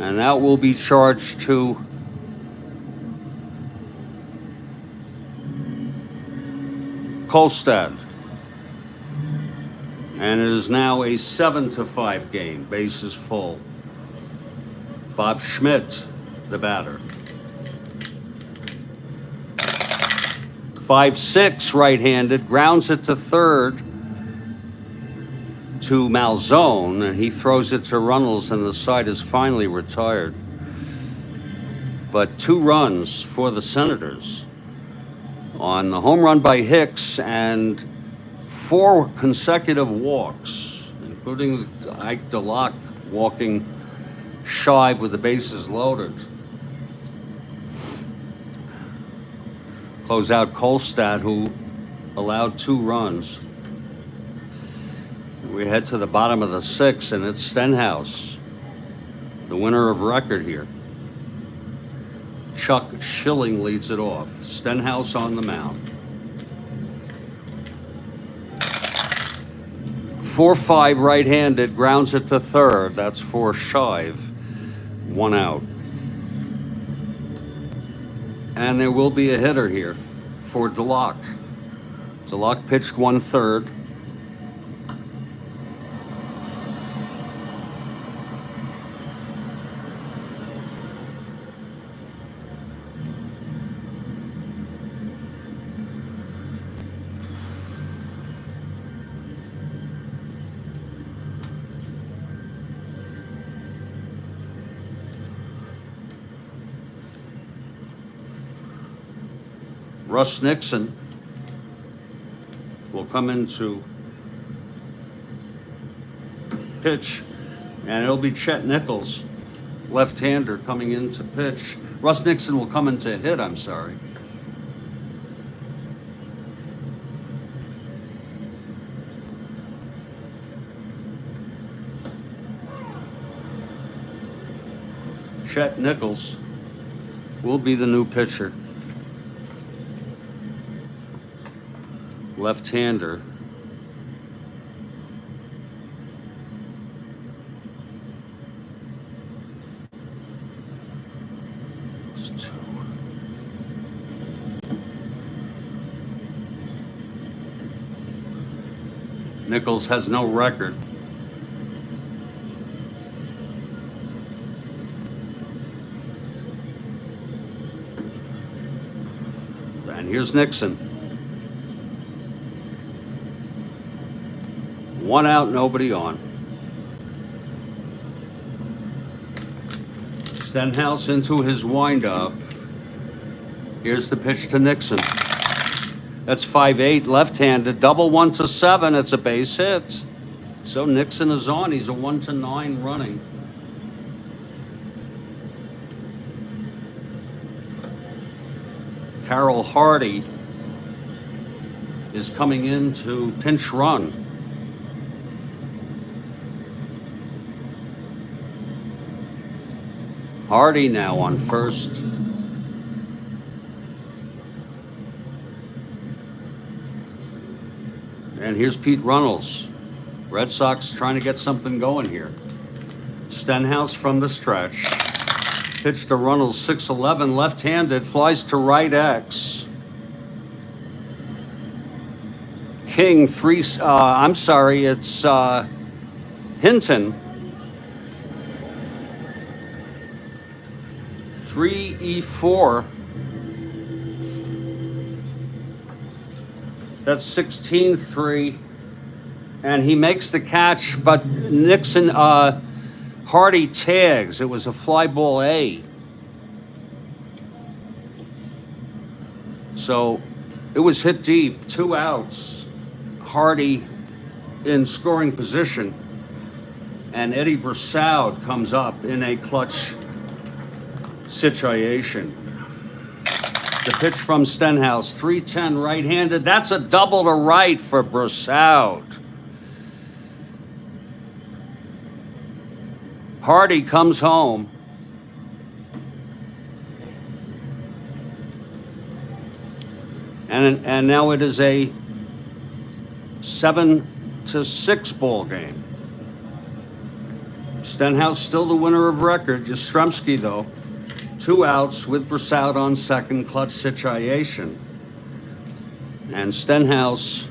And that will be charged to Kolstad. And it is now a 7-5 game, bases full. Bob Schmidt, the batter. 5-6, right-handed, grounds it to third. to Malzone, and he throws it to Runnels, and the side is finally retired. But 2 runs for the Senators on the home run by Hicks and 4 consecutive walks, including Ike DeLock walking Shive with the bases loaded. Close out Kolstad, who allowed 2 runs. We head to the bottom of the 6th, and it's Stenhouse, the winner of record here. Chuck Schilling leads it off. Stenhouse on the mound. 4-5 right-handed, grounds it to third. That's for Shive. 1 out. And there will be a hitter here for DeLock. DeLock pitched 1/3. Russ Nixon will come into pitch, and it'll be Chet Nichols, left-hander, coming into pitch. Russ Nixon will come into hit, I'm sorry. Chet Nichols will be the new pitcher. Left-hander. Nichols has no record. And here's Nixon. 1 out, nobody on. Stenhouse into his windup. Here's the pitch to Nixon. That's 5-8, left-handed, double 1 to 7. It's a base hit. So Nixon is on. He's a 1 to 9 running. Carroll Hardy is coming in to pinch run. Hardy now on first. And here's Pete Runnels. Red Sox trying to get something going here. Stenhouse from the stretch. Pitch to Runnels, 6-11, left-handed, flies to right X. King, it's Hinton. 3-4. That's 16-3. And he makes the catch, but Nixon, Hardy tags. It was a fly ball A. So it was hit deep, 2 outs. Hardy in scoring position. And Eddie Brassard comes up in a clutch situation. The pitch from Stenhouse, 3-10 right-handed. That's a double to right for Brassard. Hardy comes home. And now it is a 7-6 ball game. Stenhouse still the winner of record. Yastrzemski, though, 2 outs with Brassard on second, clutch situation. And Stenhouse,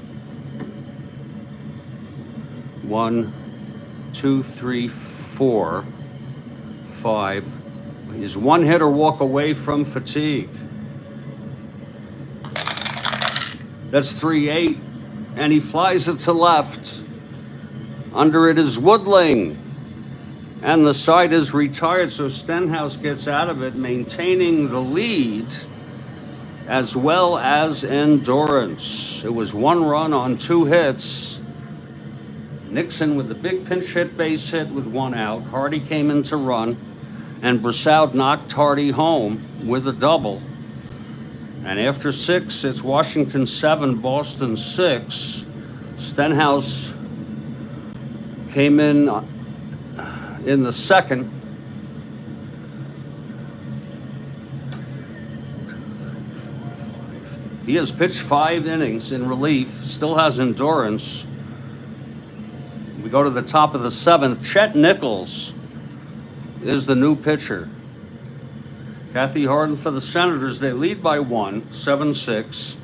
1, 2, 3, 4, 5. He's 1 hit or walk away from fatigue. That's 3-8, and he flies it to left Under it is Woodling. And the side is retired, so Stenhouse gets out of it, maintaining the lead as well as endurance. It was 1 run on 2 hits. Nixon with the big pinch hit base hit with 1 out. Hardy came in to run, and Brosseau knocked Hardy home with a double. And after 6, it's Washington 7, Boston 6. Stenhouse came in the second. He has pitched 5 innings in relief, still has endurance. We go to the top of the 7th. Chet Nichols is the new pitcher. Kathy Harden for the Senators. They lead by 1, 7-6.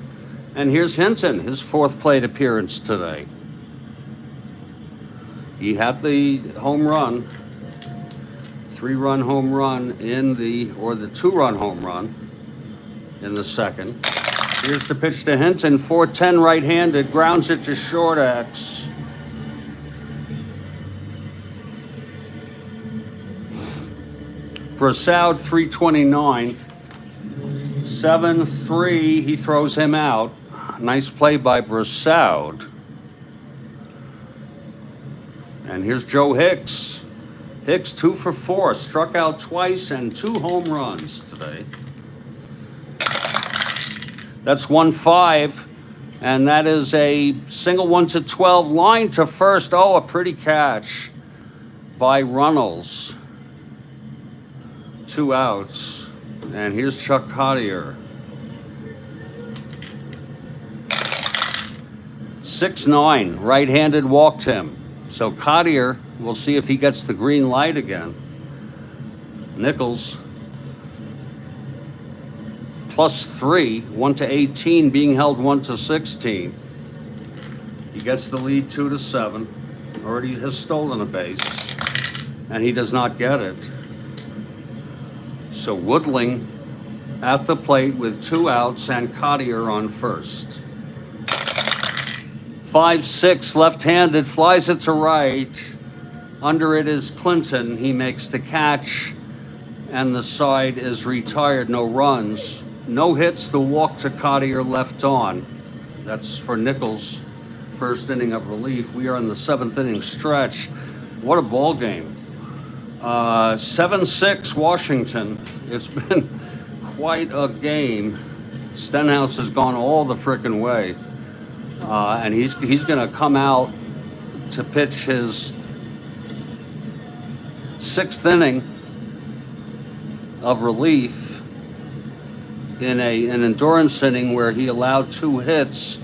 And here's Hinton, his 4th plate appearance today. He had the home run, 3-run home run the 2-run home run in the second. Here's the pitch to Hinton, 4-10 right-handed, grounds it to short X. Brosseau 329, 7-3, he throws him out. Nice play by Brosseau. And here's Joe Hicks. Hicks 2 for 4, struck out twice and 2 home runs today. That's 1-5, and that is a single 1-12 line to first. Oh, a pretty catch by Runnels. 2 outs, and here's Chuck Cottier. 6-9, right-handed, walked him. So Cottier, we'll see if he gets the green light again. Nichols +3, 1-18, being held 1-16. He gets the lead 2-7. Already has stolen a base, and he does not get it. So Woodling at the plate with 2 outs and Cottier on first. 5-6, left-handed, flies it to right. Under it is Clinton. He makes the catch, and the side is retired. No runs. No hits, the walk to Cottier left on. That's for Nichols' first inning of relief. We are in the 7th inning stretch. What a ball game. 7-6 Washington. It's been quite a game. Stenhouse has gone all the frickin' way. And he's going to come out to pitch his 6th inning of relief in an endurance inning where he allowed 2 hits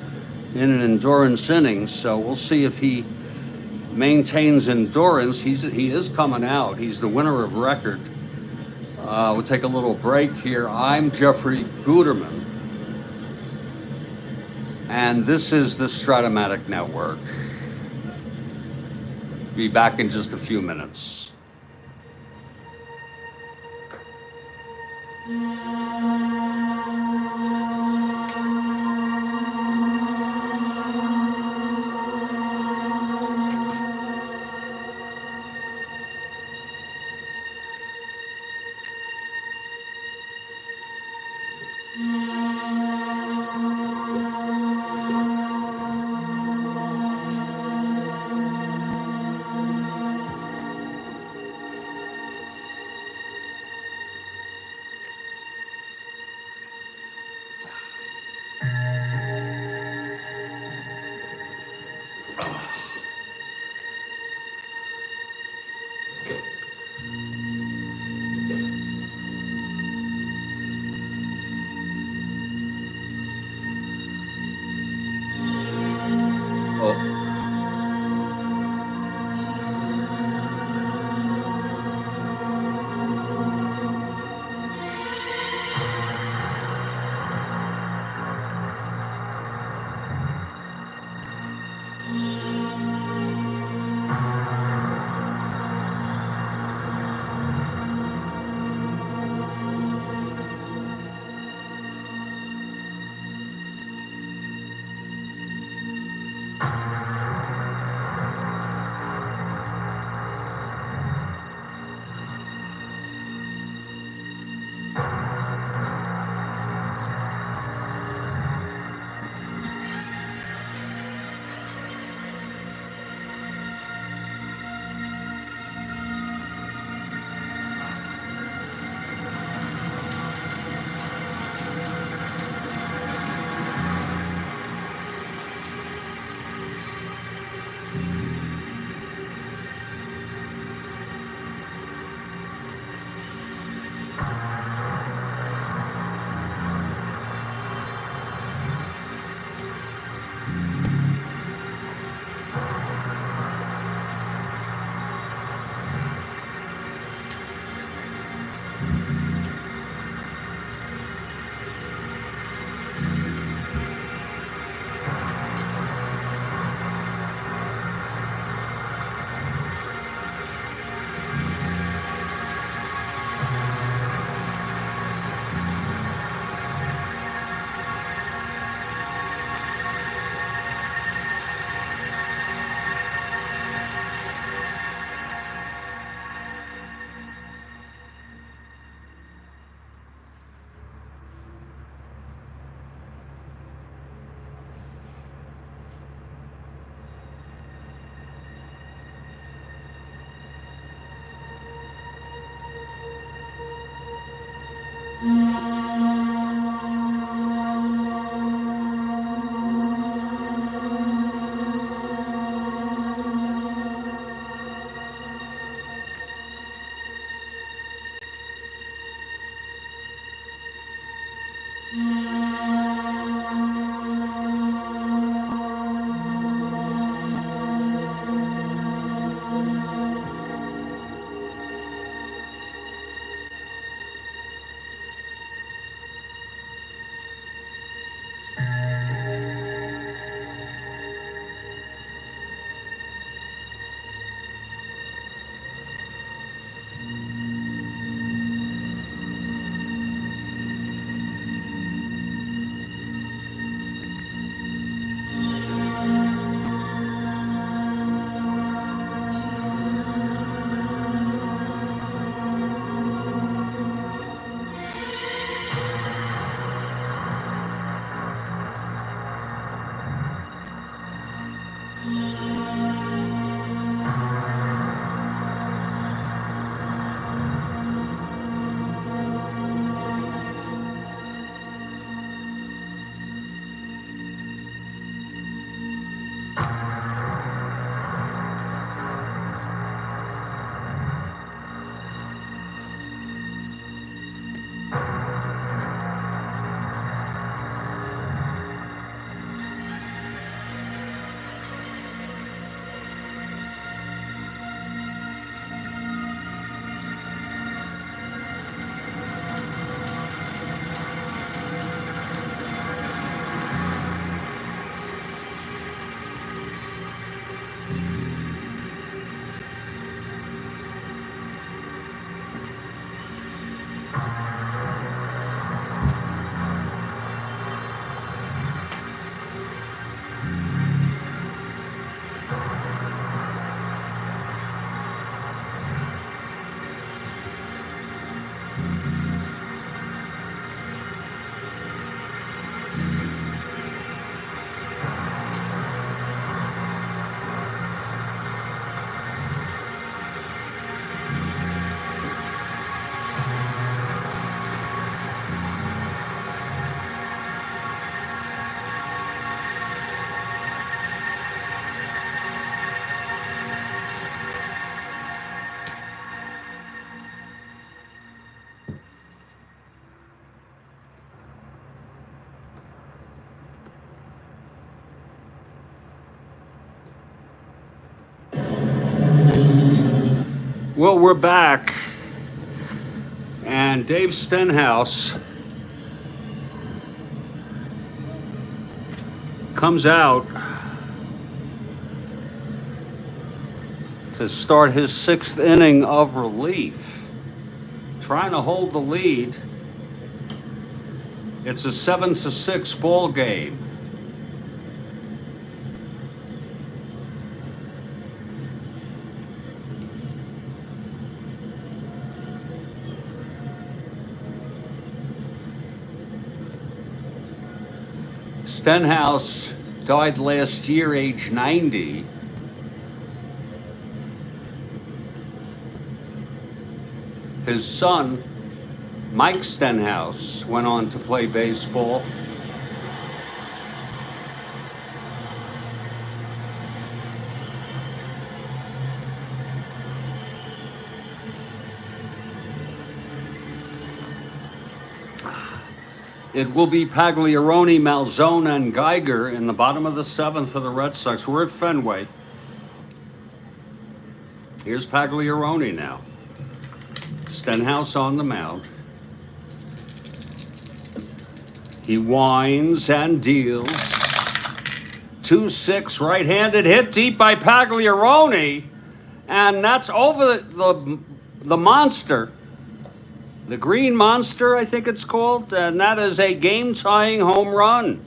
in an endurance inning. So we'll see if he maintains endurance. He is coming out. He's the winner of record. We'll take a little break here. I'm Jeffrey Guterman, and this is the Strat-O-Matic Network. Be back in just a few minutes. Oh. Well, we're back, and Dave Stenhouse comes out to start his 6th inning of relief, trying to hold the lead. It's a 7-6 ball game. Stenhouse died last year, age 90. His son, Mike Stenhouse, went on to play baseball. It will be Pagliarone, Malzone, and Geiger in the bottom of the 7th for the Red Sox. We're at Fenway. Here's Pagliarone now. Stenhouse on the mound. He winds and deals. 2-6 right-handed hit deep by Pagliarone, and that's over the monster. The Green Monster, I think it's called, and that is a game-tying home run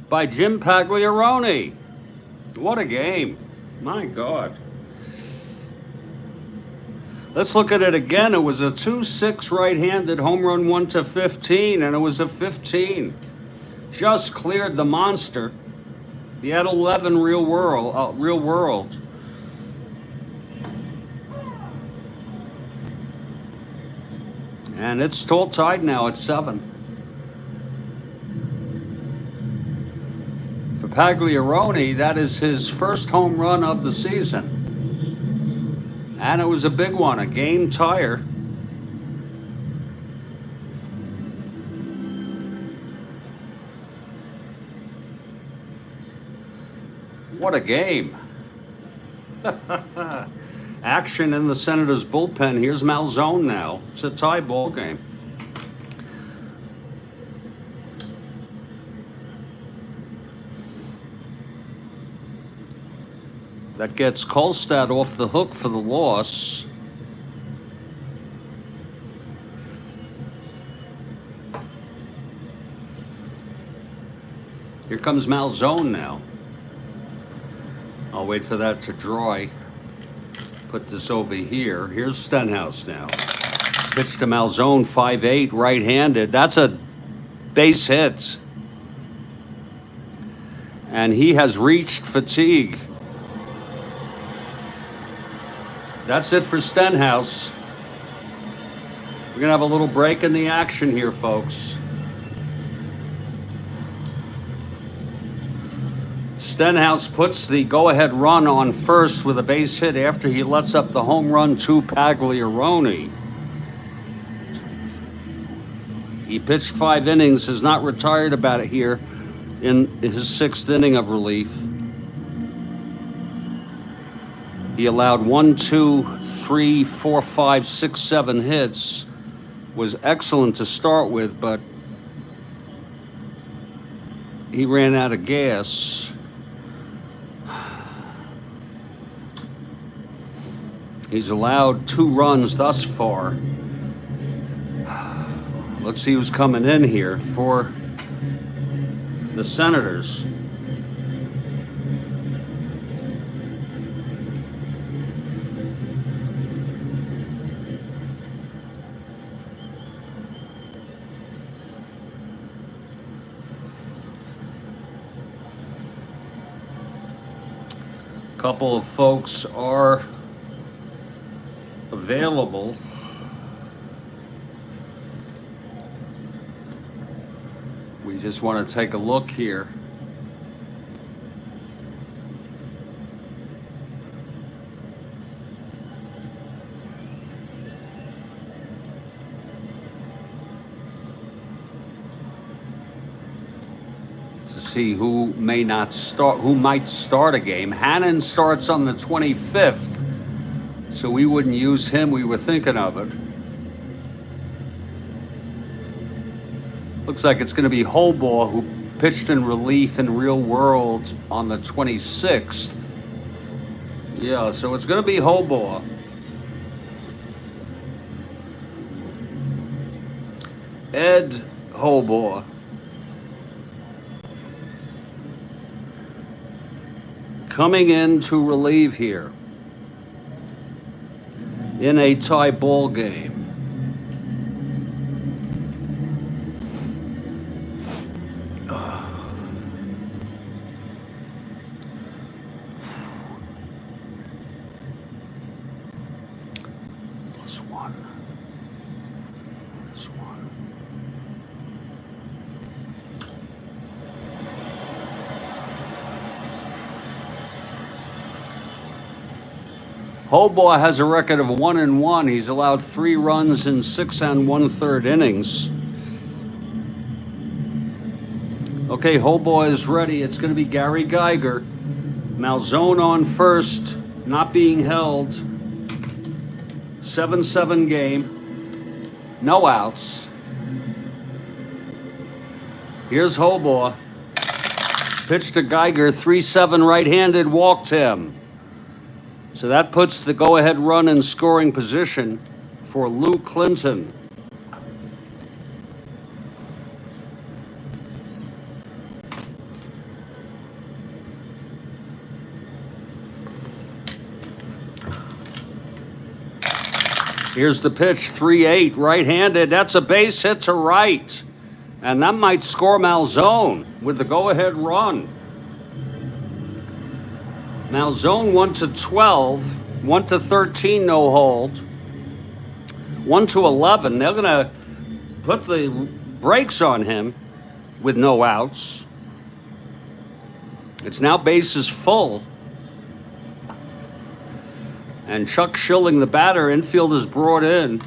by Jim Pagliarone. What a game. My God. Let's look at it again. It was a 2-6 right-handed home run, 1-15, and it was a 15. Just cleared the monster. He had 11 real world. And it's still tied now at 7. For Pagliarone, that is his first home run of the season. And it was a big one, a game tire. What a game. Action in the Senators' bullpen. Here's Malzone now. It's a tie ball game. That gets Kolstad off the hook for the loss. Here comes Malzone now. I'll wait for that to dry. Put this over here. Here's Stenhouse now. Pitch to Malzone, 5-8, right-handed. That's a base hit. And he has reached fatigue. That's it for Stenhouse. We're going to have a little break in the action here, folks. Stenhouse puts the go-ahead run on first with a base hit after he lets up the home run to Pagliarone. He pitched 5 innings, has not retired about it here in his 6th inning of relief. He allowed 1, 2, 3, 4, 5, 6, 7 hits. Was excellent to start with, but he ran out of gas. He's allowed 2 runs thus far. Let's see who's coming in here for the Senators. A couple of folks are available. We just want to take a look here. To see who may not start, who might start a game. Hannon starts on the 25th, so we wouldn't use him. We were thinking of it. Looks like it's going to be Holbaugh, who pitched in relief in Real World on the 26th. Yeah, so it's going to be Holbaugh. Ed Holbaugh. Coming in to relieve here in a tie ball game. Holbaugh has a record of 1-1. He's allowed 3 runs in 6 1/3 innings. Okay, Holbaugh is ready. It's going to be Gary Geiger. Malzone on first, not being held. 7-7 game. No outs. Here's Holbaugh. Pitch to Geiger, 3-7 right-handed, walked him. So that puts the go-ahead run in scoring position for Lou Clinton. Here's the pitch, 3-8, right-handed. That's a base hit to right. And that might score Malzone with the go-ahead run. Malzone 1-12, 1-13 no hold, 1-11. They're going to put the brakes on him with no outs. It's now bases full. And Chuck Schilling, the batter, infield is brought in.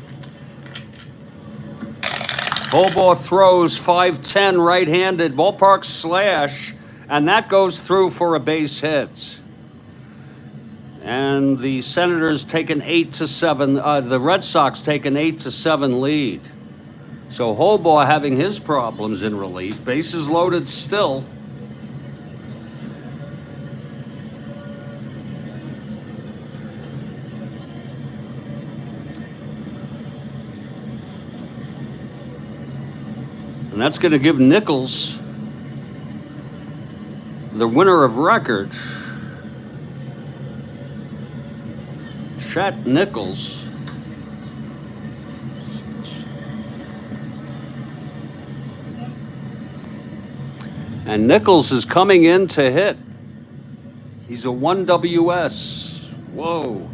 Holbaugh throws 5-10 right-handed, ballpark slash, and that goes through for a base hit. And the Senators take an 8-7. The Red Sox take an 8-7 lead. So Holbaugh having his problems in relief. Bases loaded still. And that's going to give Nichols the winner of record. Chet Nichols. And Nichols is coming in to hit. He's a 1 WS. Whoa.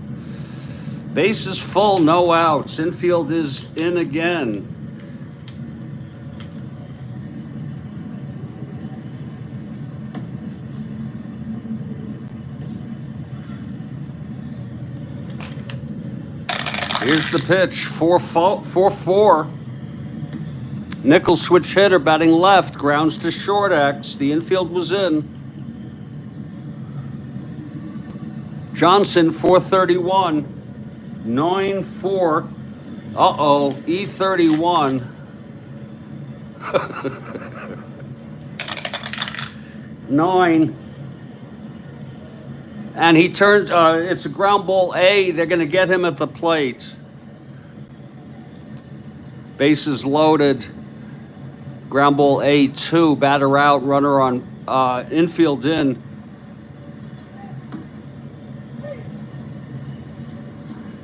Base is full, no outs. Infield is in again. Here's the pitch, 4-4. Nichols switch hitter, batting left, grounds to short X. The infield was in. Johnson, 431, 9-4. Uh-oh, E31. 9. And he turned, it's a ground ball A. They're going to get him at the plate. Bases loaded. Ground ball A2, batter out, runner on infield in.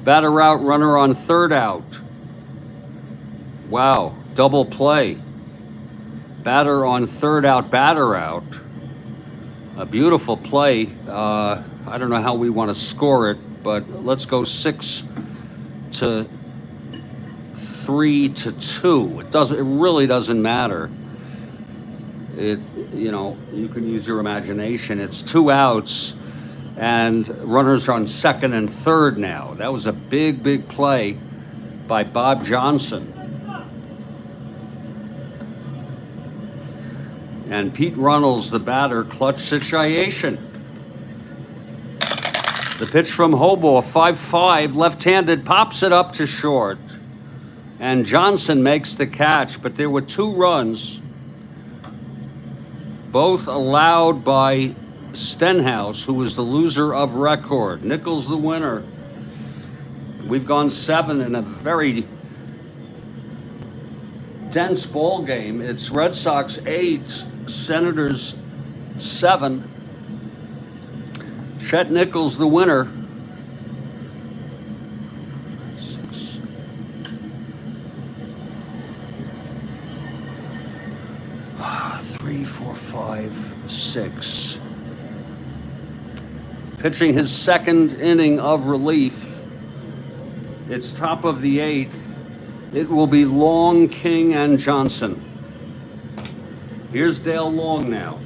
Batter out, runner on third out. Wow, double play. Batter on third out, batter out. A beautiful play. I don't know how we want to score it, but let's go 6-3 to 2. It really doesn't matter. You can use your imagination. It's 2 outs and runners are on second and third now. That was a big play by Bob Johnson. And Pete Runnels, the batter, clutch situation. The pitch from Hobaugh, 5-5, left-handed, pops it up to short. And Johnson makes the catch, but there were 2 runs, both allowed by Stenhouse, who was the loser of record. Nichols the winner. We've gone 7 in a very dense ball game. It's Red Sox 8, Senators 7. Chet Nichols the winner. 6. Three, 4, 5, 6. Pitching his second inning of relief. It's top of the 8th. It will be Long, King, and Johnson. Here's Dale Long now.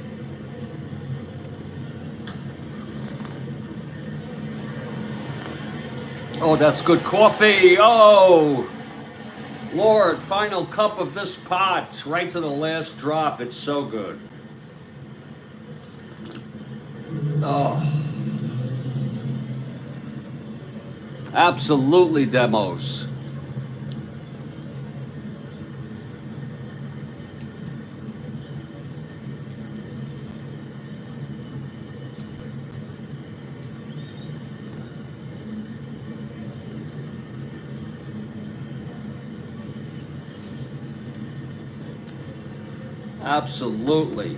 Oh, that's good coffee. Oh, Lord, final cup of this pot, right to the last drop. It's so good. Oh. Absolutely, Demos. Absolutely.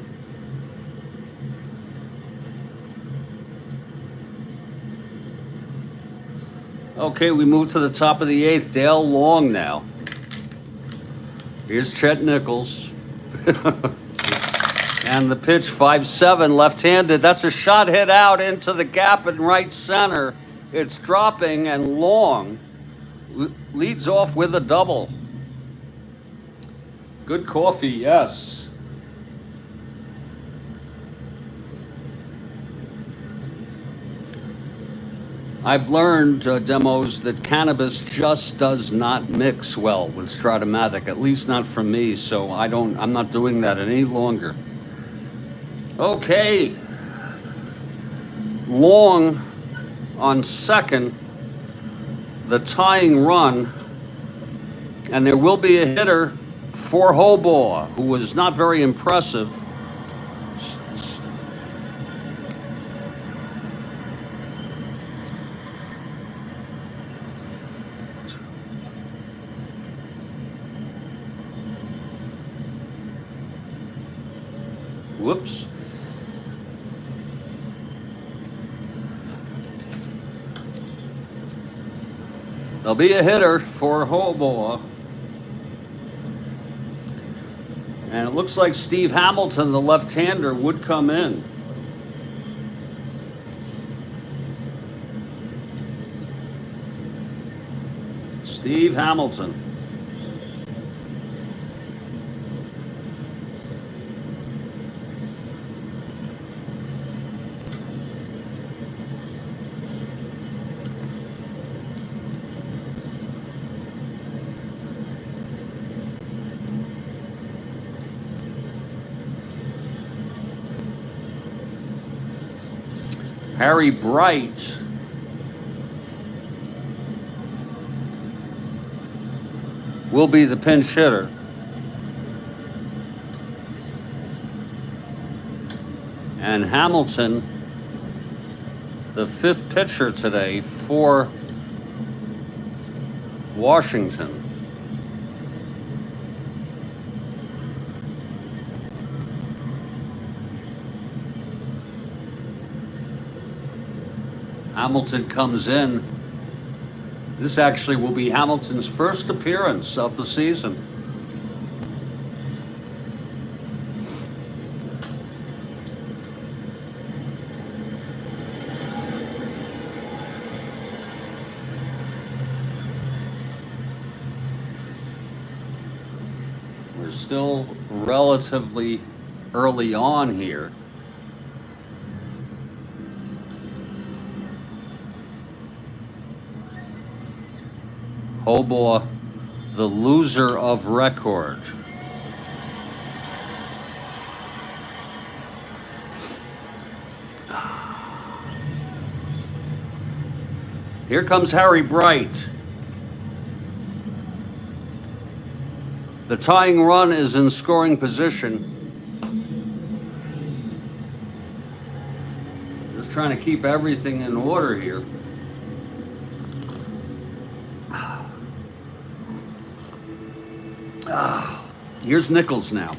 Okay, we move to the top of the 8th. Dale Long now. Here's Chet Nichols. And the pitch, 5-7, left-handed. That's a shot hit out into the gap in right center. It's dropping, and Long leads off with a double. Good coffee, yes. I've learned, Demos, that cannabis just does not mix well with Strat-O-Matic, at least not for me, so I'm not doing that any longer. Okay. Long on second, the tying run, and there will be a hitter for Hobaugh, who was not very impressive. Whoops. There'll be a hitter for Hobaugh. And it looks like Steve Hamilton, the left-hander, would come in. Steve Hamilton. Harry Bright will be the pinch hitter. And Hamilton, the fifth pitcher today for Washington. Hamilton comes in. This actually will be Hamilton's first appearance of the season. We're still relatively early on here. Hobaugh, the loser of record. Here comes Harry Bright. The tying run is in scoring position. Just trying to keep everything in order here. Here's Nichols now.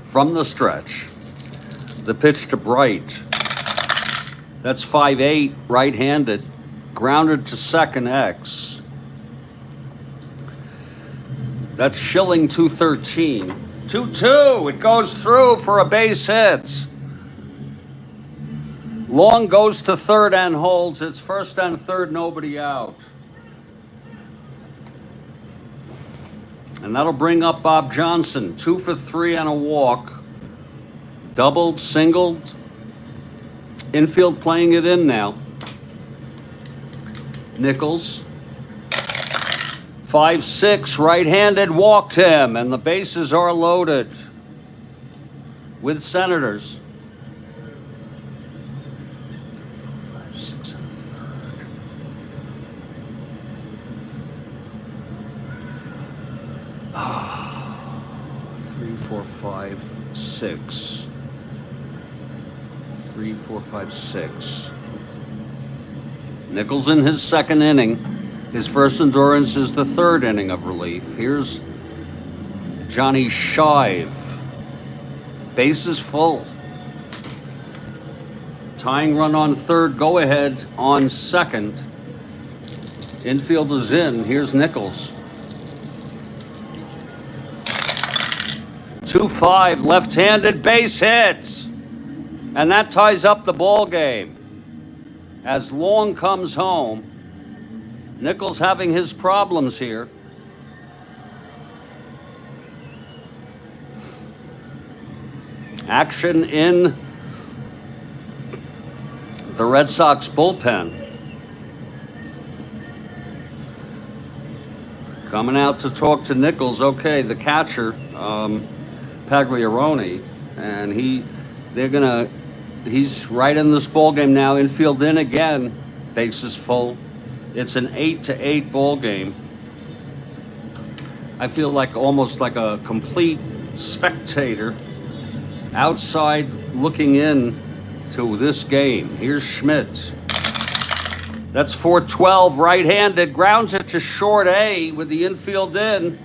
From the stretch. The pitch to Bright. That's 5-8, right-handed. Grounded to second X. That's Schilling 213. 2-2. It goes through for a base hit. Long goes to third and holds. It's first and third, nobody out. And that'll bring up Bob Johnson. 2 for 3 and a walk. Doubled, singled. Infield playing it in now. Nichols. 5-6, right-handed, walked him, and the bases are loaded with Senators. 5, 6 and a third. Ah, 3, 4, 5, 6. 3, 4, 5, 6. Nichols in his second inning. His first endurance is the third inning of relief. Here's Johnny Shive. Bases full. Tying run on third, go ahead on second. Infield is in. Here's Nichols. 2-5, left-handed base hit. And that ties up the ball game. As Long comes home, Nichols having his problems here. Action in the Red Sox bullpen. Coming out to talk to Nichols. Okay, the catcher, Pagliarone, and he's right in this ball game now. Infield in again. Bases full. It's an 8-8 ball game. I feel like almost like a complete spectator outside looking in to this game. Here's Schmidt. That's 4-12, right-handed, grounds it to short A with the infield in.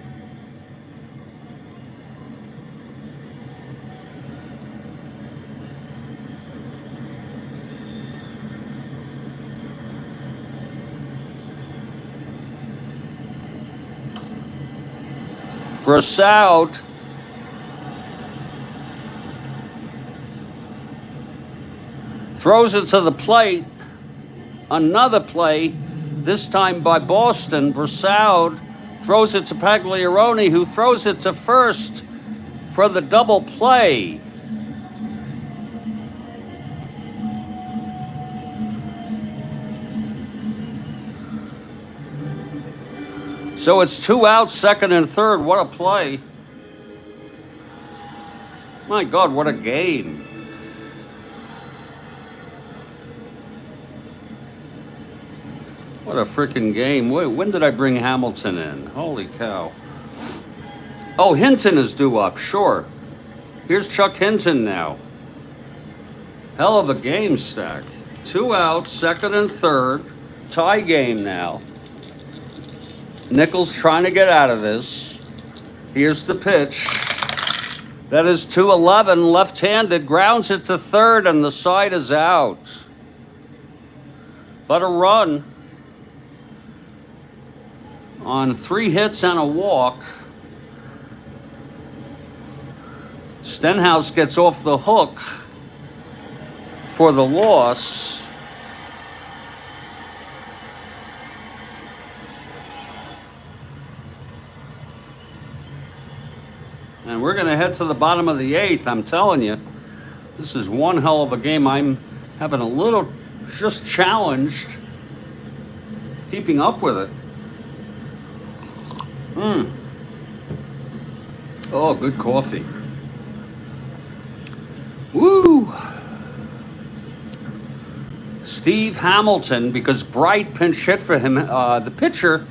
Brossout throws it to the plate. Another play this time by Boston. Brassard throws it to Pagliarone, who throws it to first for the double play. So it's 2 outs, second and third. What a play. My God, what a game. What a freaking game. Wait, when did I bring Hamilton in? Holy cow. Oh, Hinton is due up, sure. Here's Chuck Hinton now. Hell of a game stack. 2 outs, second and third. Tie game now. Nichols trying to get out of this. Here's the pitch. That is 2-11, left-handed, grounds it to third, and the side is out. But a run on 3 hits and a walk. Stenhouse gets off the hook for the loss. And we're going to head to the bottom of the 8th, I'm telling you. This is one hell of a game. I'm having a little just challenged keeping up with it. Oh, good coffee. Woo! Steve Hamilton, because Bright pinch hit for him. The pitcher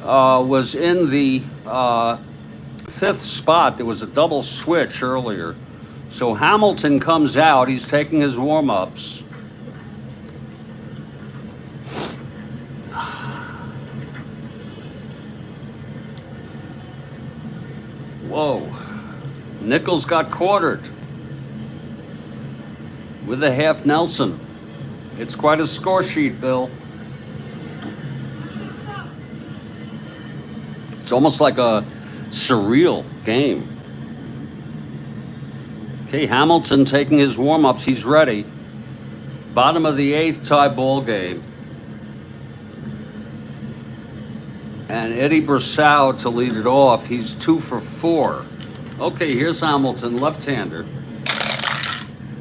was in the 5th spot. There was a double switch earlier. So Hamilton comes out. He's taking his warm-ups. Whoa. Nichols got quartered with a half Nelson. It's quite a score sheet, Bill. It's almost like a surreal game. Okay, Hamilton taking his warm-ups. He's ready. Bottom of the 8th, tie ball game. And Eddie Brassard to lead it off. He's 2 for 4. Okay, here's Hamilton, left-hander.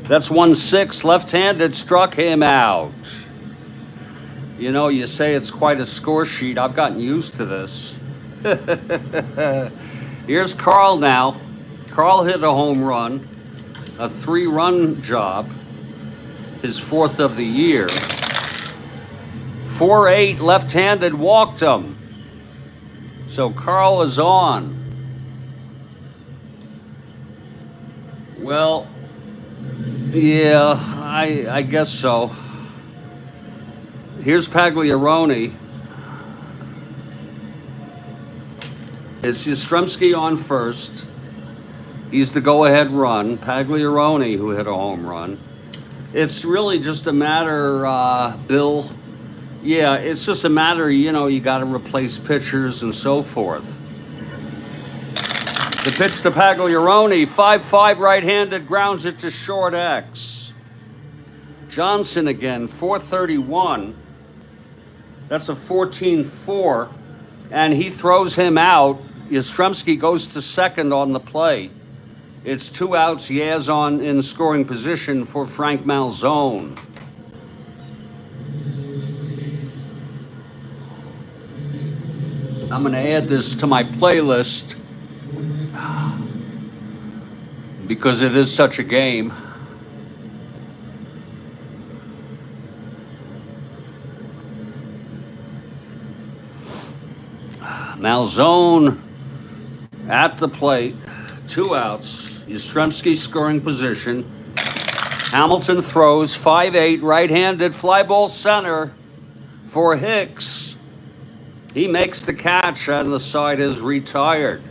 That's 1-6, left-handed, struck him out. You know, you say it's quite a score sheet. I've gotten used to this. Here's Carl now. Carl hit a home run, a 3-run job, his 4th of the year. 4-8, left-handed, walked him. So Carl is on. Well, yeah, I guess so. Here's Pagliarone. It's Yastrzemski on first. He's the go-ahead run. Pagliarone, who hit a home run. It's really just a matter, Bill. Yeah, it's just a matter, you know, you got to replace pitchers and so forth. The pitch to Pagliarone, 5-5 right-handed, grounds it to short X. Johnson again, 431. That's a 14-4. And he throws him out. Yastrzemski goes to second on the play. It's 2 outs, Yaz on in scoring position for Frank Malzone. I'm going to add this to my playlist because it is such a game. Malzone at the plate, 2 outs. Yastrzemski scoring position. Hamilton throws 5-8 right-handed fly ball center for Hicks. He makes the catch and the side is retired.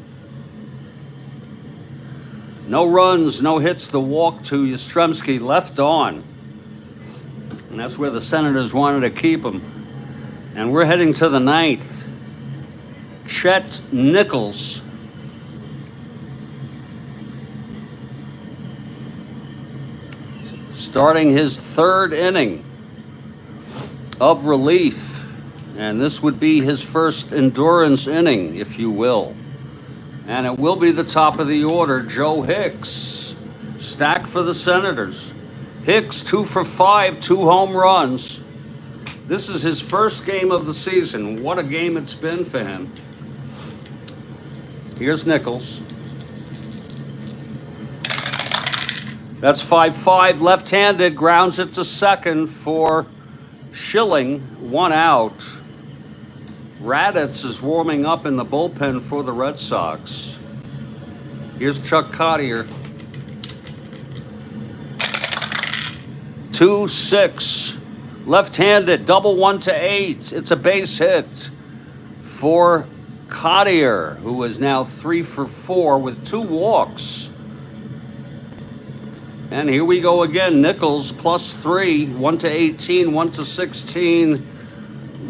No runs, no hits. The walk to Yastrzemski, left on. And that's where the Senators wanted to keep him. And we're heading to the 9th. Chet Nichols. Starting his 3rd inning of relief. And this would be his first endurance inning, if you will. And it will be the top of the order, Joe Hicks. Stack for the Senators. Hicks, 2 for 5, 2 home runs. This is his first game of the season. What a game it's been for him. Here's Nichols. That's 5-5, left-handed, grounds it to second for Schilling, 1 out. Raditz is warming up in the bullpen for the Red Sox. Here's Chuck Cottier. 2-6, left-handed, double 1 to 8. It's a base hit for Cottier, who is now 3 for 4 with 2 walks. And here we go again. Nichols +3, 1 to 18, 1 to 16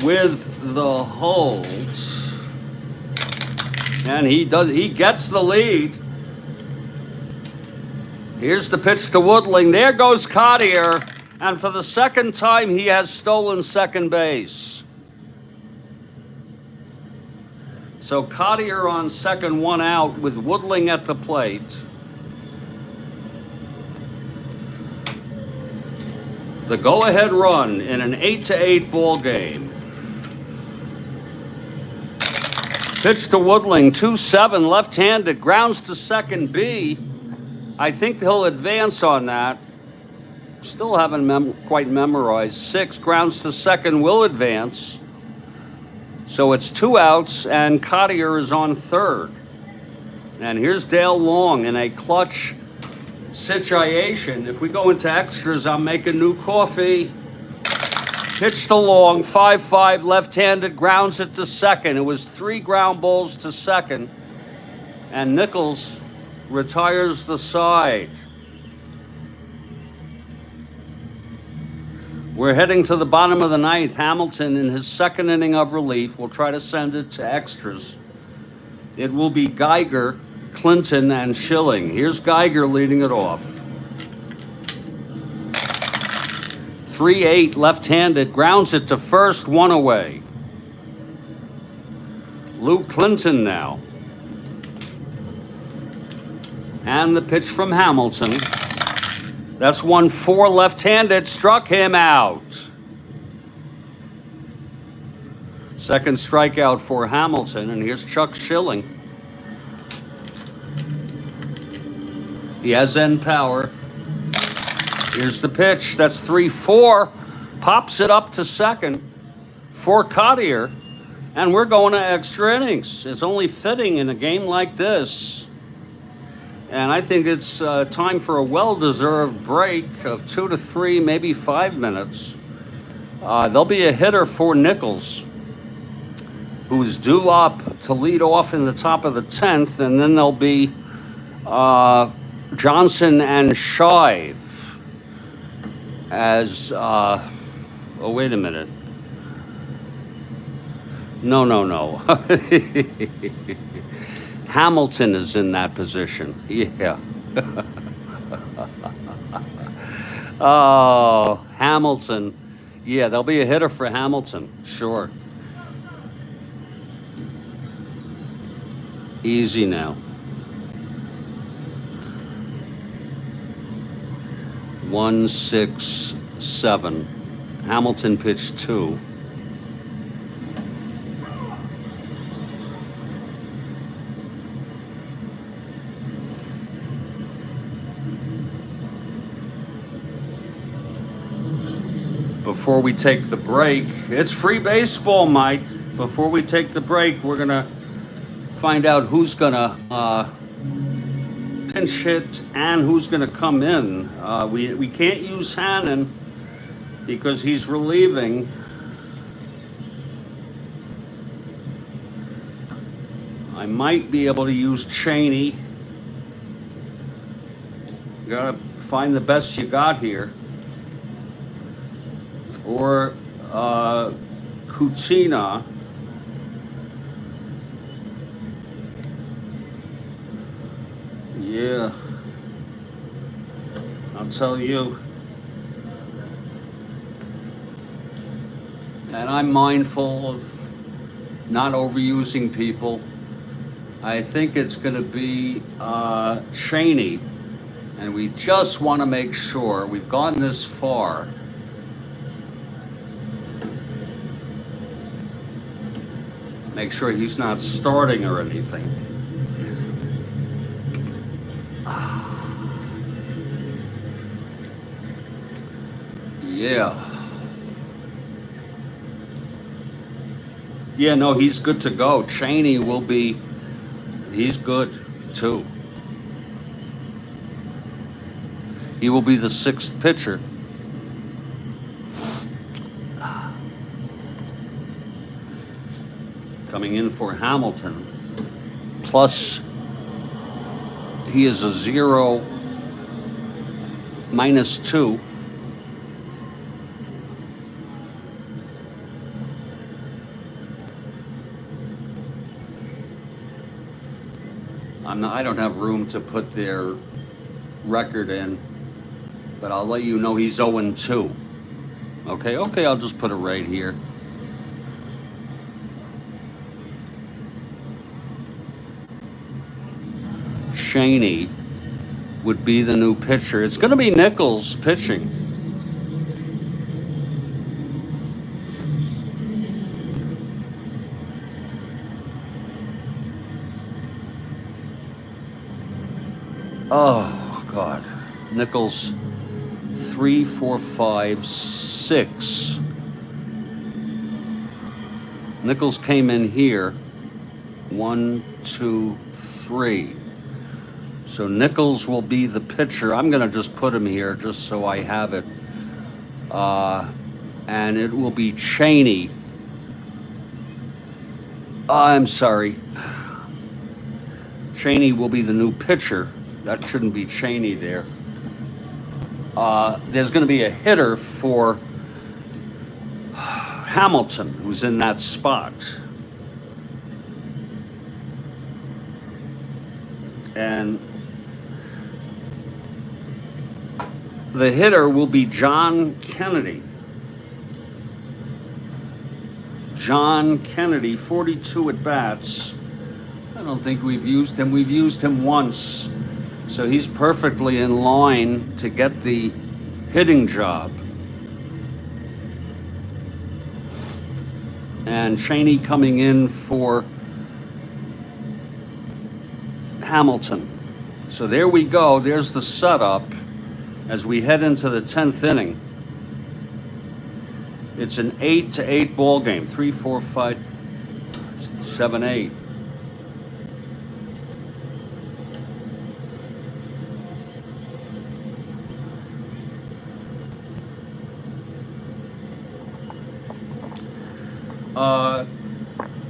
with the holds. And he gets the lead. Here's the pitch to Woodling. There goes Cottier. And for the second time, he has stolen second base. So Cottier on second, 1 out with Woodling at the plate. The go-ahead run in an 8-8 ball game. Pitch to Woodling, 2-7, left-handed, grounds to second B. I think he'll advance on that. Still haven't quite memorized. 6, grounds to second, will advance. So it's 2 outs, and Cottier is on third. And here's Dale Long in a clutch situation. If we go into extras, I'm making new coffee. Pitch to Long, 5-5, left-handed, grounds it to second. It was 3 ground balls to second. And Nichols retires the side. We're heading to the bottom of the ninth. Hamilton, in his second inning of relief, will try to send it to extras. It will be Geiger, Clinton, and Schilling. Here's Geiger leading it off. 3-8, left-handed, grounds it to first, 1 away. Luke Clinton now. And the pitch from Hamilton. That's 1-4, left-handed, struck him out. Second strikeout for Hamilton, and here's Chuck Schilling. He has end power. Here's the pitch. That's 3-4. Pops it up to second for Cottier. And we're going to extra innings. It's only fitting in a game like this. And I think it's time for a well-deserved break of 2 to 3, maybe 5 minutes. There'll be a hitter for Nichols, who's due up to lead off in the top of the 10th. And then there'll be Johnson and Shive as, oh, wait a minute. No. Hamilton is in that position. Yeah. Oh, Hamilton. Yeah, there'll be a hitter for Hamilton. Sure. Easy now. 1-6-7. Hamilton pitched 2. Before we take the break, it's free baseball, Mike. Before we take the break, we're gonna find out who's gonna pinch hit and who's gonna come in. We can't use Hannon because he's relieving. I might be able to use Cheney. You gotta find the best you got here. Or Kutina. Yeah, I'll tell you. And I'm mindful of not overusing people. I think it's going to be Cheney, and we just want to make sure we've gone this far. Make sure he's not starting or anything. Yeah. Yeah, no, he's good to go. Cheney will be, he's good too. He will be the sixth pitcher. Coming in for Hamilton. Plus, he is a 0 -2. I don't have room to put their record in, but I'll let you know he's 0-2. Okay, I'll just put it right here. Cheney would be the new pitcher. It's going to be Nichols pitching. Oh, God. Nichols, 3, 4, 5, 6. Nichols came in here. 1, 2, 3. So Nichols will be the pitcher. I'm going to just put him here just so I have it. And it will be Cheney. I'm sorry. Cheney will be the new pitcher. That shouldn't be Cheney there. There's going to be a hitter for Hamilton, who's in that spot. And the hitter will be John Kennedy. John Kennedy, 42 at-bats. I don't think we've used him. We've used him once. So he's perfectly in line to get the hitting job. And Cheney coming in for Hamilton. So there we go. There's the setup as we head into the 10th inning. It's an 8-8 ball game. 3, 4, 5, 7, 8.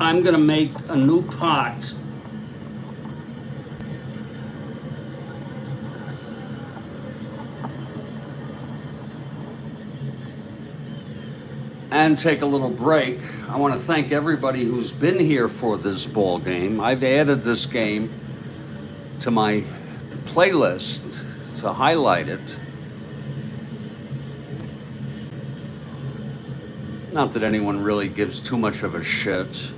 I'm going to make a new pot. And take a little break. I want to thank everybody who's been here for this ball game. I've added this game to my playlist to highlight it. Not that anyone really gives too much of a shit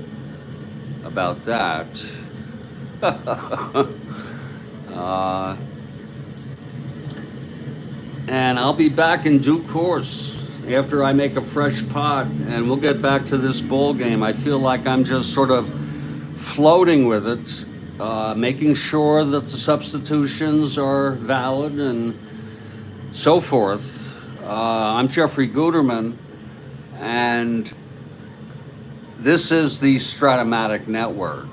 about that. And I'll be back in due course after I make a fresh pot, and we'll get back to this ball game. I feel like I'm just sort of floating with it, making sure that the substitutions are valid and so forth. I'm Jeffrey Guterman, and this is the Strat-O-Matic Network.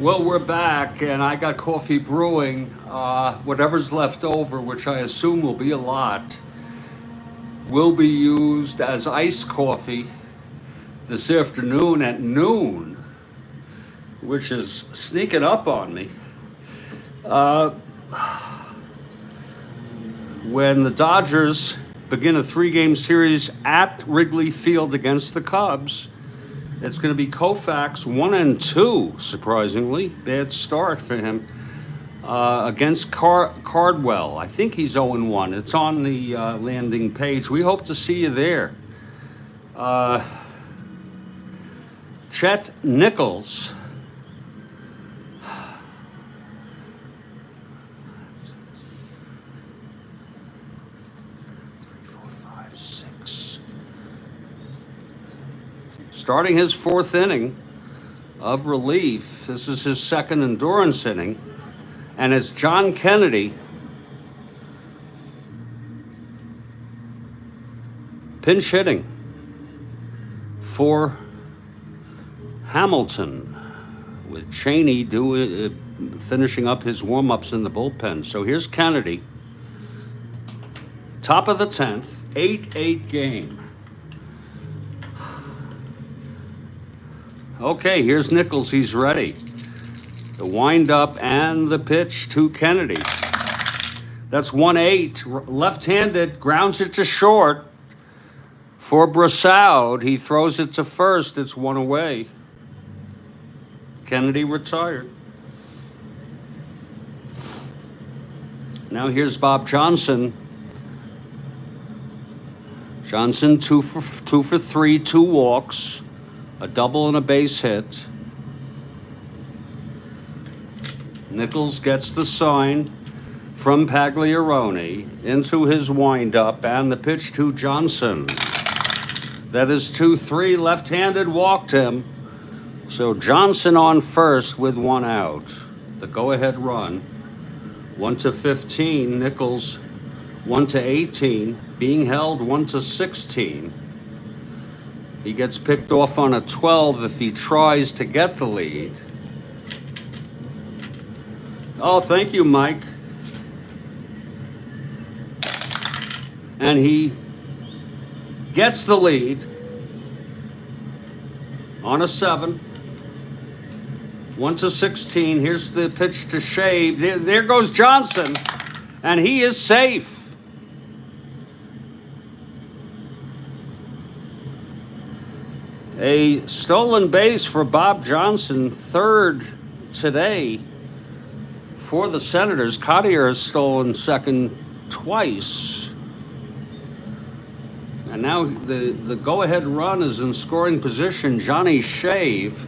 Well, we're back, and I got coffee brewing. Whatever's left over, which I assume will be a lot, will be used as iced coffee this afternoon at noon, which is sneaking up on me. When the Dodgers begin a 3-game series at Wrigley Field against the Cubs, it's going to be Koufax 1-2, surprisingly. Bad start for him. Against Cardwell. I think he's 0-1. It's on the landing page. We hope to see you there. Chet Nichols. Starting his 4th inning of relief. This is his 2nd endurance inning. And it's John Kennedy pinch hitting for Hamilton, with Cheney finishing up his warm-ups in the bullpen. So here's Kennedy, top of the 10th, 8-8 game. Okay, here's Nichols. He's ready. The wind-up and the pitch to Kennedy. That's 1-8. Left-handed, grounds it to short for Brossoud. He throws it to first. It's 1 away. Kennedy retired. Now here's Bob Johnson. Johnson, 2 for 3, 2 walks, a double and a base hit. Nichols gets the sign from Pagliarone into his windup, and the pitch to Johnson. That is 2-3. Left-handed, walked him. So Johnson on first with 1 out. The go-ahead run. 1-15. Nichols 1-18. Being held 1-16. He gets picked off on a 12 if he tries to get the lead. Oh, thank you, Mike. And he gets the lead on a 7. 1-16. Here's the pitch to Shave. There goes Johnson, and he is safe. A stolen base for Bob Johnson, 3rd today for the Senators. Cottier has stolen 2nd twice. And now the go-ahead run is in scoring position. Johnny Shave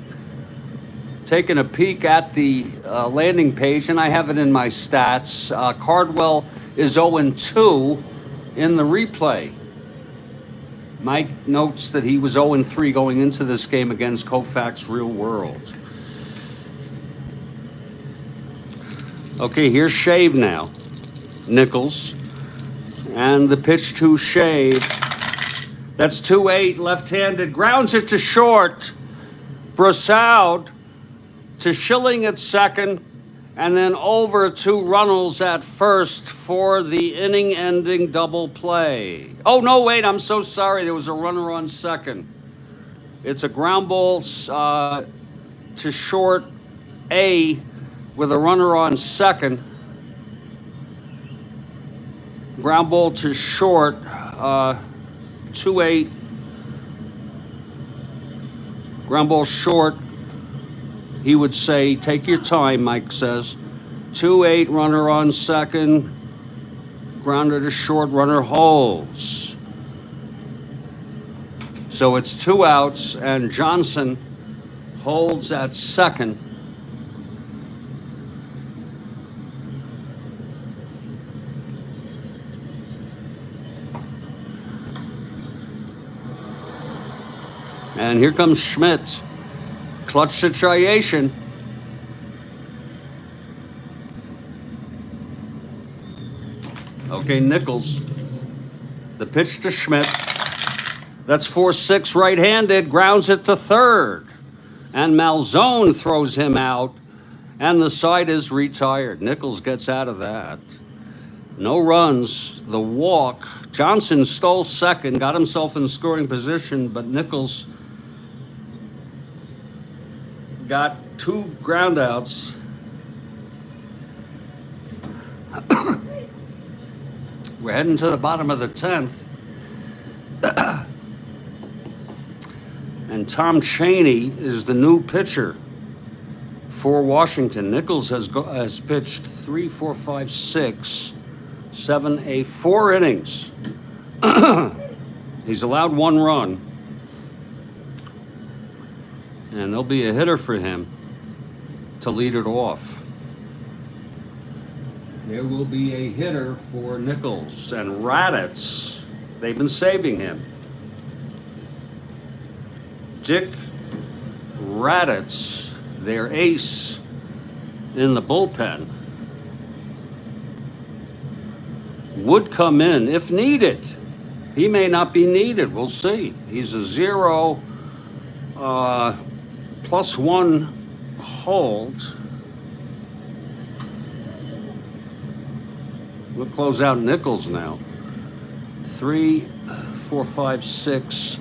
taking a peek at the landing page, and I have it in my stats. Cardwell is 0-2 in the replay. Mike notes that he was 0-3 going into this game against Koufax Real World. Okay, here's Shave now. Nichols. And the pitch to Shave. That's 2-8, left-handed. Grounds it to short. Brossoud to Schilling at second. And then over to Runnels at first for the inning-ending double play. Oh, no, wait, I'm so sorry. There was a runner on second. It's a ground ball to short A with a runner on second. Ground ball to short, 2-8. Ground ball short. He would say, take your time, Mike says. 2-8, runner on second. Grounder to short, runner holds. So it's 2 outs, and Johnson holds at second. And here comes Schmidt. Clutch situation. Okay, Nichols. The pitch to Schmidt. That's 4-6 right-handed. Grounds it to third. And Malzone throws him out And the side is retired. Nichols gets out of that. No runs. The walk. Johnson stole second, got himself in scoring position, but Nichols got 2 groundouts. We're heading to the bottom of the 10th. And Tom Chaney is the new pitcher for Washington. Nichols has pitched 3, 4, 5, 6, 7, 8, 4 innings. He's allowed 1 run. And there'll be a hitter for him to lead it off. There will be a hitter for Nichols. And Raditz, they've been saving him. Dick Raditz, their ace in the bullpen, would come in if needed. He may not be needed. We'll see. He's a 0 +1 hold. We'll close out Nichols now. 3, 4, 5, 6.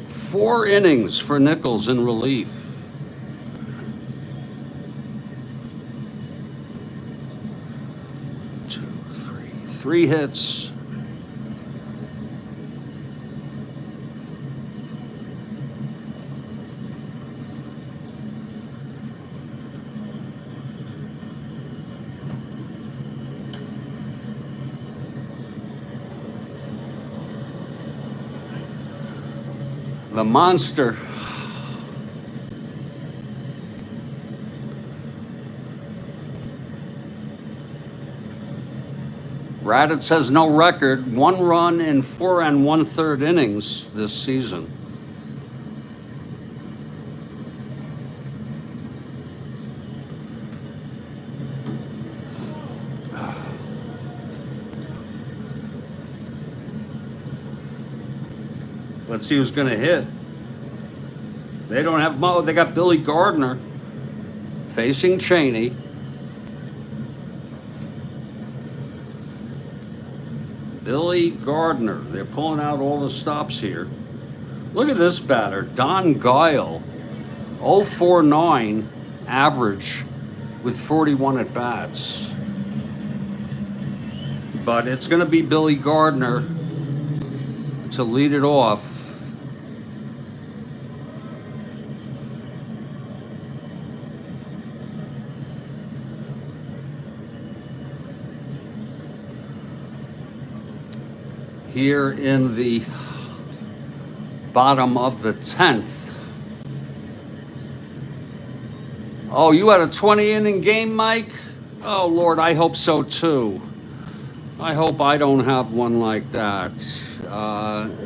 4 innings for Nichols in relief. Two, 3 hits. The monster. Raditz has no record, 1 run in 4 1/3 innings this season. Let's see who's going to hit. They don't have Mo. They got Billy Gardner facing Chaney. Billy Gardner. They're pulling out all the stops here. Look at this batter, Don Guile, 0.49 average with 41 at bats. But it's going to be Billy Gardner to lead it off. Here in the bottom of the 10th. Oh, you had a 20-inning game, Mike? Oh, Lord, I hope so, too. I hope I don't have one like that.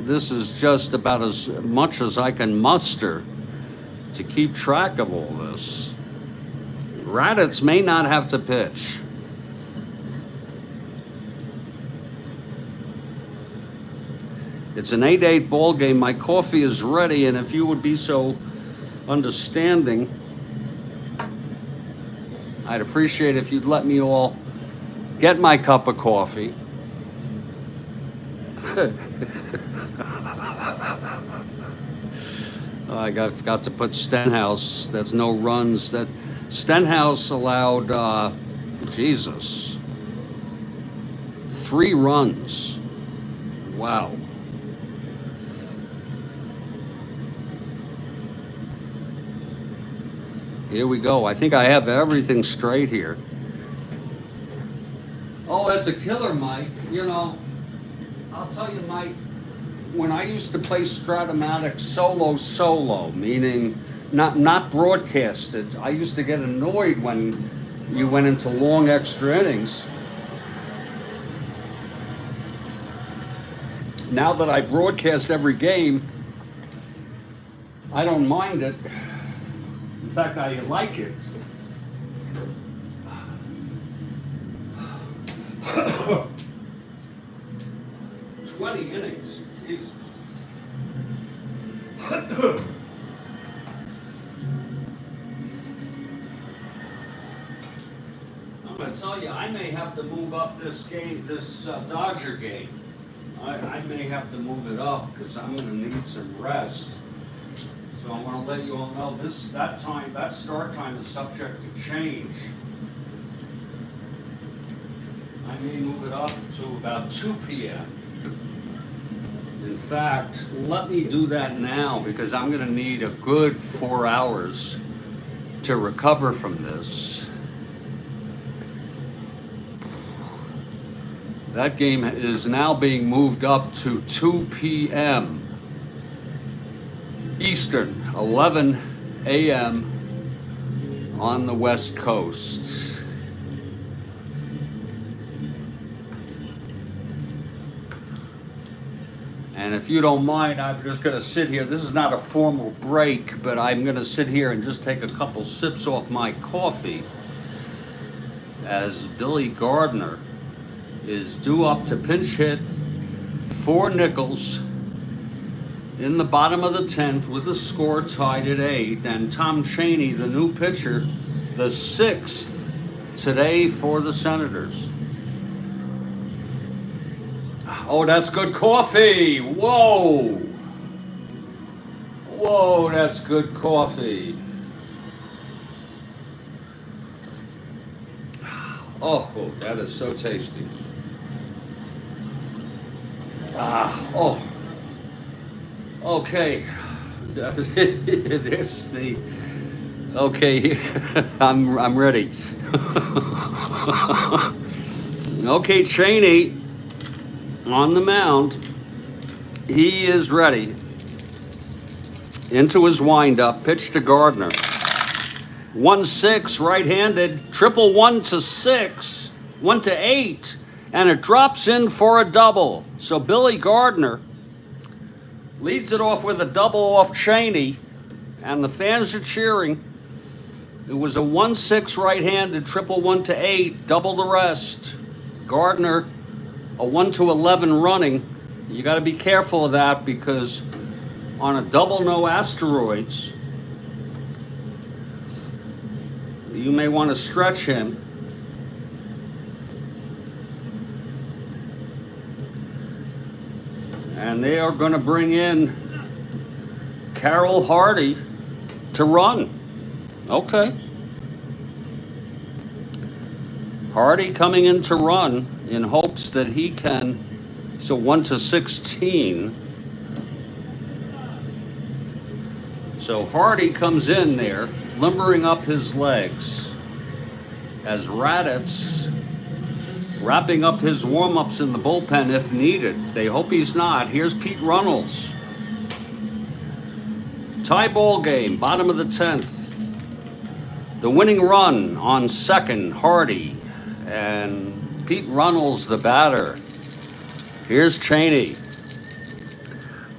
This is just about as much as I can muster to keep track of all this. Raditz may not have to pitch. It's an 8-8 ball game. My coffee is ready, and if you would be so understanding, I'd appreciate if you'd let me all get my cup of coffee. I got to put Stenhouse. That's no runs. That Stenhouse allowed, Jesus, 3 runs. Wow. Here we go. I think I have everything straight here. Oh, that's a killer, Mike. You know, I'll tell you, Mike, when I used to play Strat-O-Matic solo, meaning not broadcasted, I used to get annoyed when you went into long extra innings. Now that I broadcast every game, I don't mind it. In fact, I like it. "20 innings, Jesus." tell you, I may have to move up this game, this Dodger game. I may have to move it up because I'm going to need some rest. So I want to let you all know that start time is subject to change. I may move it up to about 2 p.m. In fact, let me do that now because I'm going to need a good 4 hours to recover from this. That game is now being moved up to 2 p.m. Eastern, 11 a.m. on the West Coast. And if you don't mind, I'm just going to sit here. This is not a formal break, but I'm going to sit here and just take a couple sips off my coffee as Billy Gardner is due up to pinch hit 4 nickels in the bottom of the 10th with the score tied at 8. And Tom Chaney, the new pitcher, the 6th today for the Senators. Oh, that's good coffee. Whoa. Whoa, that's good coffee. Oh, that is so tasty. Oh. Okay. Okay, I'm ready. Okay, Chaney on the mound. He is ready. Into his windup, pitch to Gardner. 1-6, right-handed, triple 1 to 6, 1 to 8, and it drops in for a double. So Billy Gardner leads it off with a double off Chaney, and the fans are cheering. It was a 1-6 right-handed, triple 1 to 8, double the rest. Gardner, a 1 to 11 running. You got to be careful of that because on a double no asteroids, you may want to stretch him. And they are going to bring in Carroll Hardy to run. Okay. Hardy coming in to run in hopes that he can. So 1 to 16. So Hardy comes in there, limbering up his legs as Raditz wrapping up his warm-ups in the bullpen if needed. They hope he's not. Here's Pete Runnels. Tie ball game, bottom of the 10th. The winning run on second, Hardy. And Pete Runnels, the batter. Here's Chaney.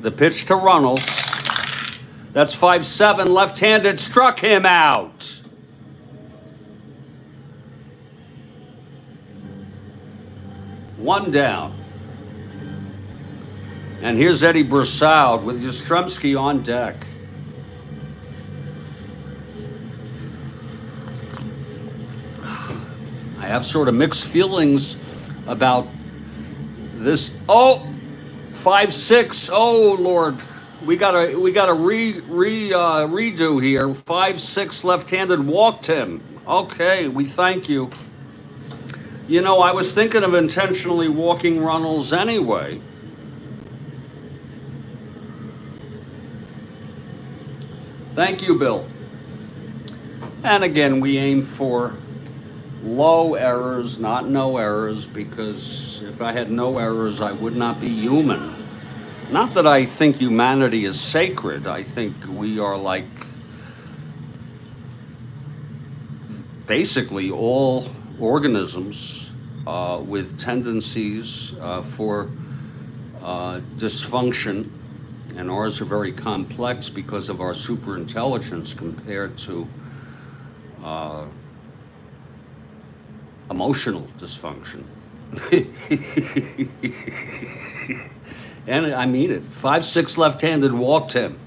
The pitch to Runnels. That's 5-7, left-handed, struck him out. One down. And here's Eddie Broussard with Yastrzemski on deck. I have sort of mixed feelings about this. Oh, 5-6. Oh, Lord. We got a redo here. 5-6 left-handed, walked him. Okay, we thank you. You know, I was thinking of intentionally walking Runnels anyway. Thank you, Bill. And again, we aim for low errors, not no errors, because if I had no errors, I would not be human. Not that I think humanity is sacred. I think we are like basically all organisms with tendencies for dysfunction, and ours are very complex because of our superintelligence compared to emotional dysfunction. And I mean it. 5-6 left-handed, walked him.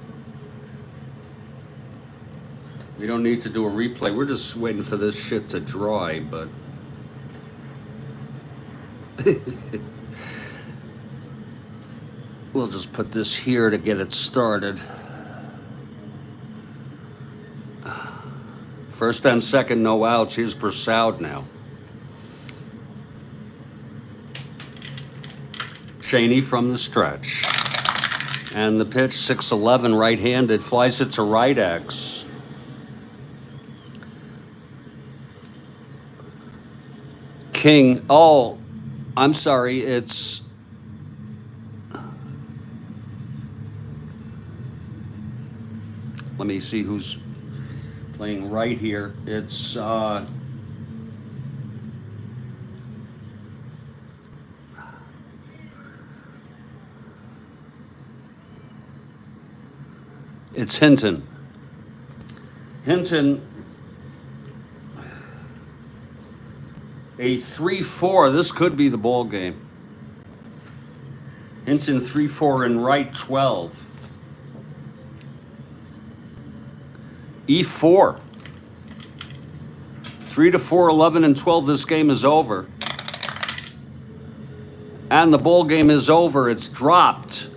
We don't need to do a replay. We're just waiting for this shit to dry, but We'll just put this here to get it started. First and second, no outs. Here's Bersaud now. Cheney from the stretch. And the pitch, 6-11, right-handed, flies it to right X. King, oh, I'm sorry, it's... Let me see who's playing right here. It's Hinton. Hinton, a 3-4. This could be the ball game. Hinton 3-4 in right 12. E4. 3-4, 11 and 12. This game is over. And the ball game is over. It's dropped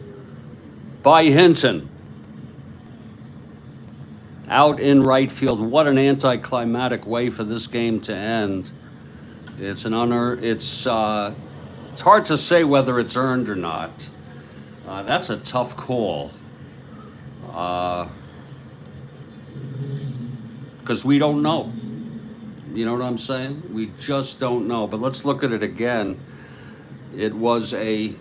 by Hinton. Out in right field. What an anticlimactic way for this game to end. It's an unearned. It's hard to say whether it's earned or not. That's a tough call. Because we don't know. You know what I'm saying? We just don't know. But let's look at it again. It was a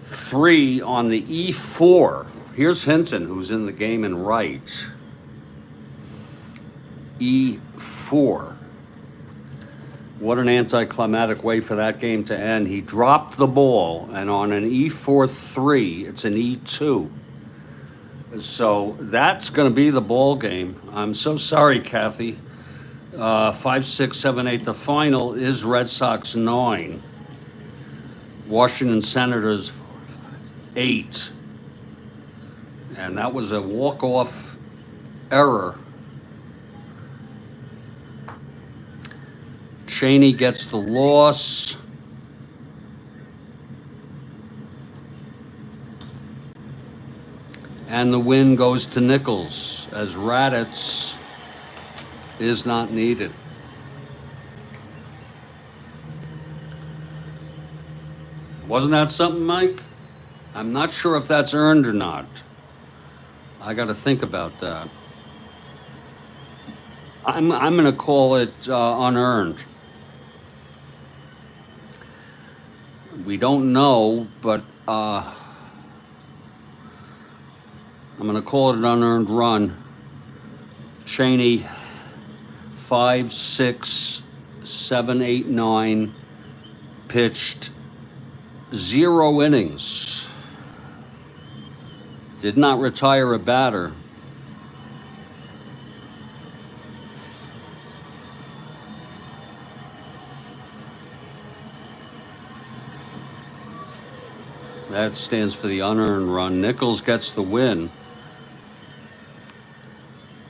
3 on the E4. Here's Hinton, who's in the game in right. E4. What an anticlimactic way for that game to end. He dropped the ball, and on an E4-3, it's an E2. So that's going to be the ball game. I'm so sorry, Kathy. 5, 6, 7, 8. The final is Red Sox 9. Washington Senators 8. And that was a walk-off error. Cheney gets the loss. And the win goes to Nichols, as Raditz is not needed. Wasn't that something, Mike? I'm not sure if that's earned or not. I got to think about that. I'm going to call it unearned. We don't know, but I'm going to call it an unearned run. Cheney, 5, 6, 7, 8, 9, pitched 0 innings. Did not retire a batter. That stands for the unearned run. Nichols gets the win.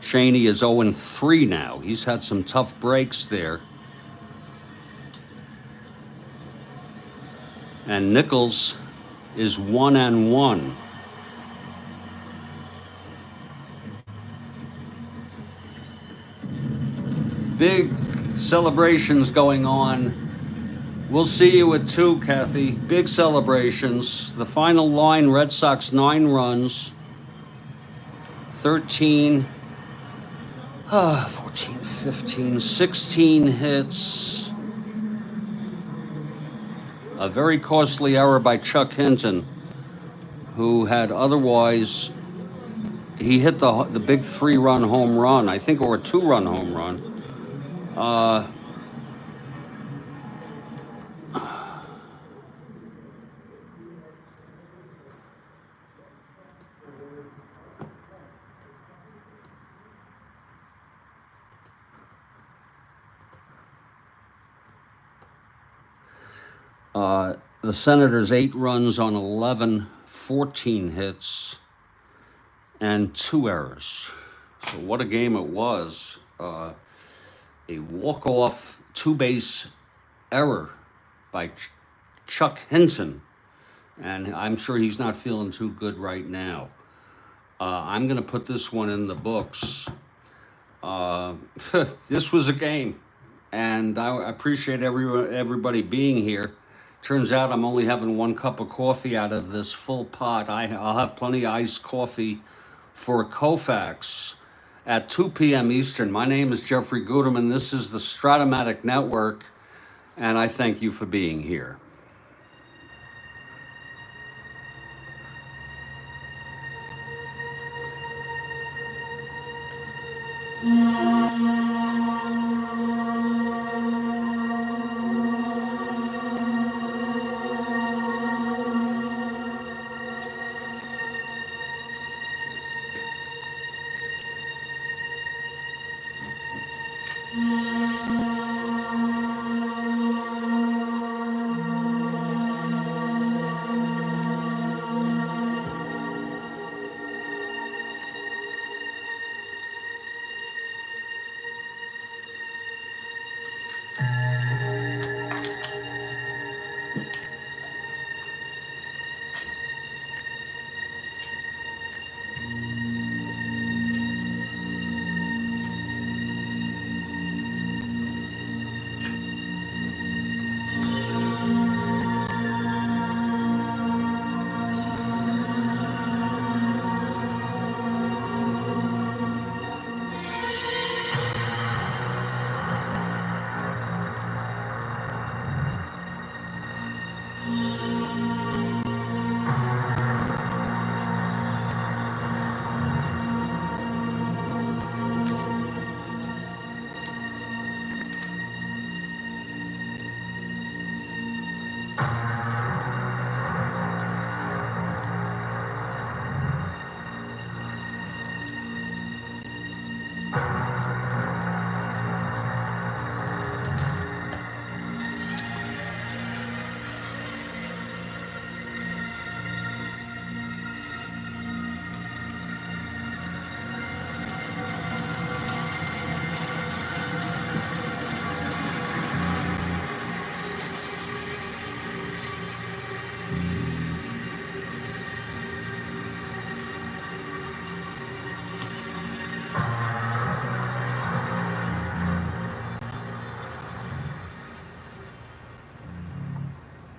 Cheney is 0-3 now. He's had some tough breaks there. And Nichols is 1-1. Big celebrations going on. We'll see you at 2, Kathy. Big celebrations. The final line, Red Sox 9 runs. 13, 14, 15, 16 hits. A very costly error by Chuck Hinton, who had otherwise, he hit the big 3-run home run, I think, or a 2-run home run. The Senators 8 runs on 11, 14 hits, and 2 errors. So what a game it was. A walk-off 2-base Error by Chuck Hinton. And I'm sure he's not feeling too good right now. I'm going to put this one in the books. Uh, this was a game, and I appreciate everybody being here. Turns out I'm only having one cup of coffee out of this full pot. I'll have plenty of iced coffee for Kofax at 2 p.m. Eastern. My name is Jeffrey Guterman. This is the Strat-O-Matic Network, and I thank you for being here.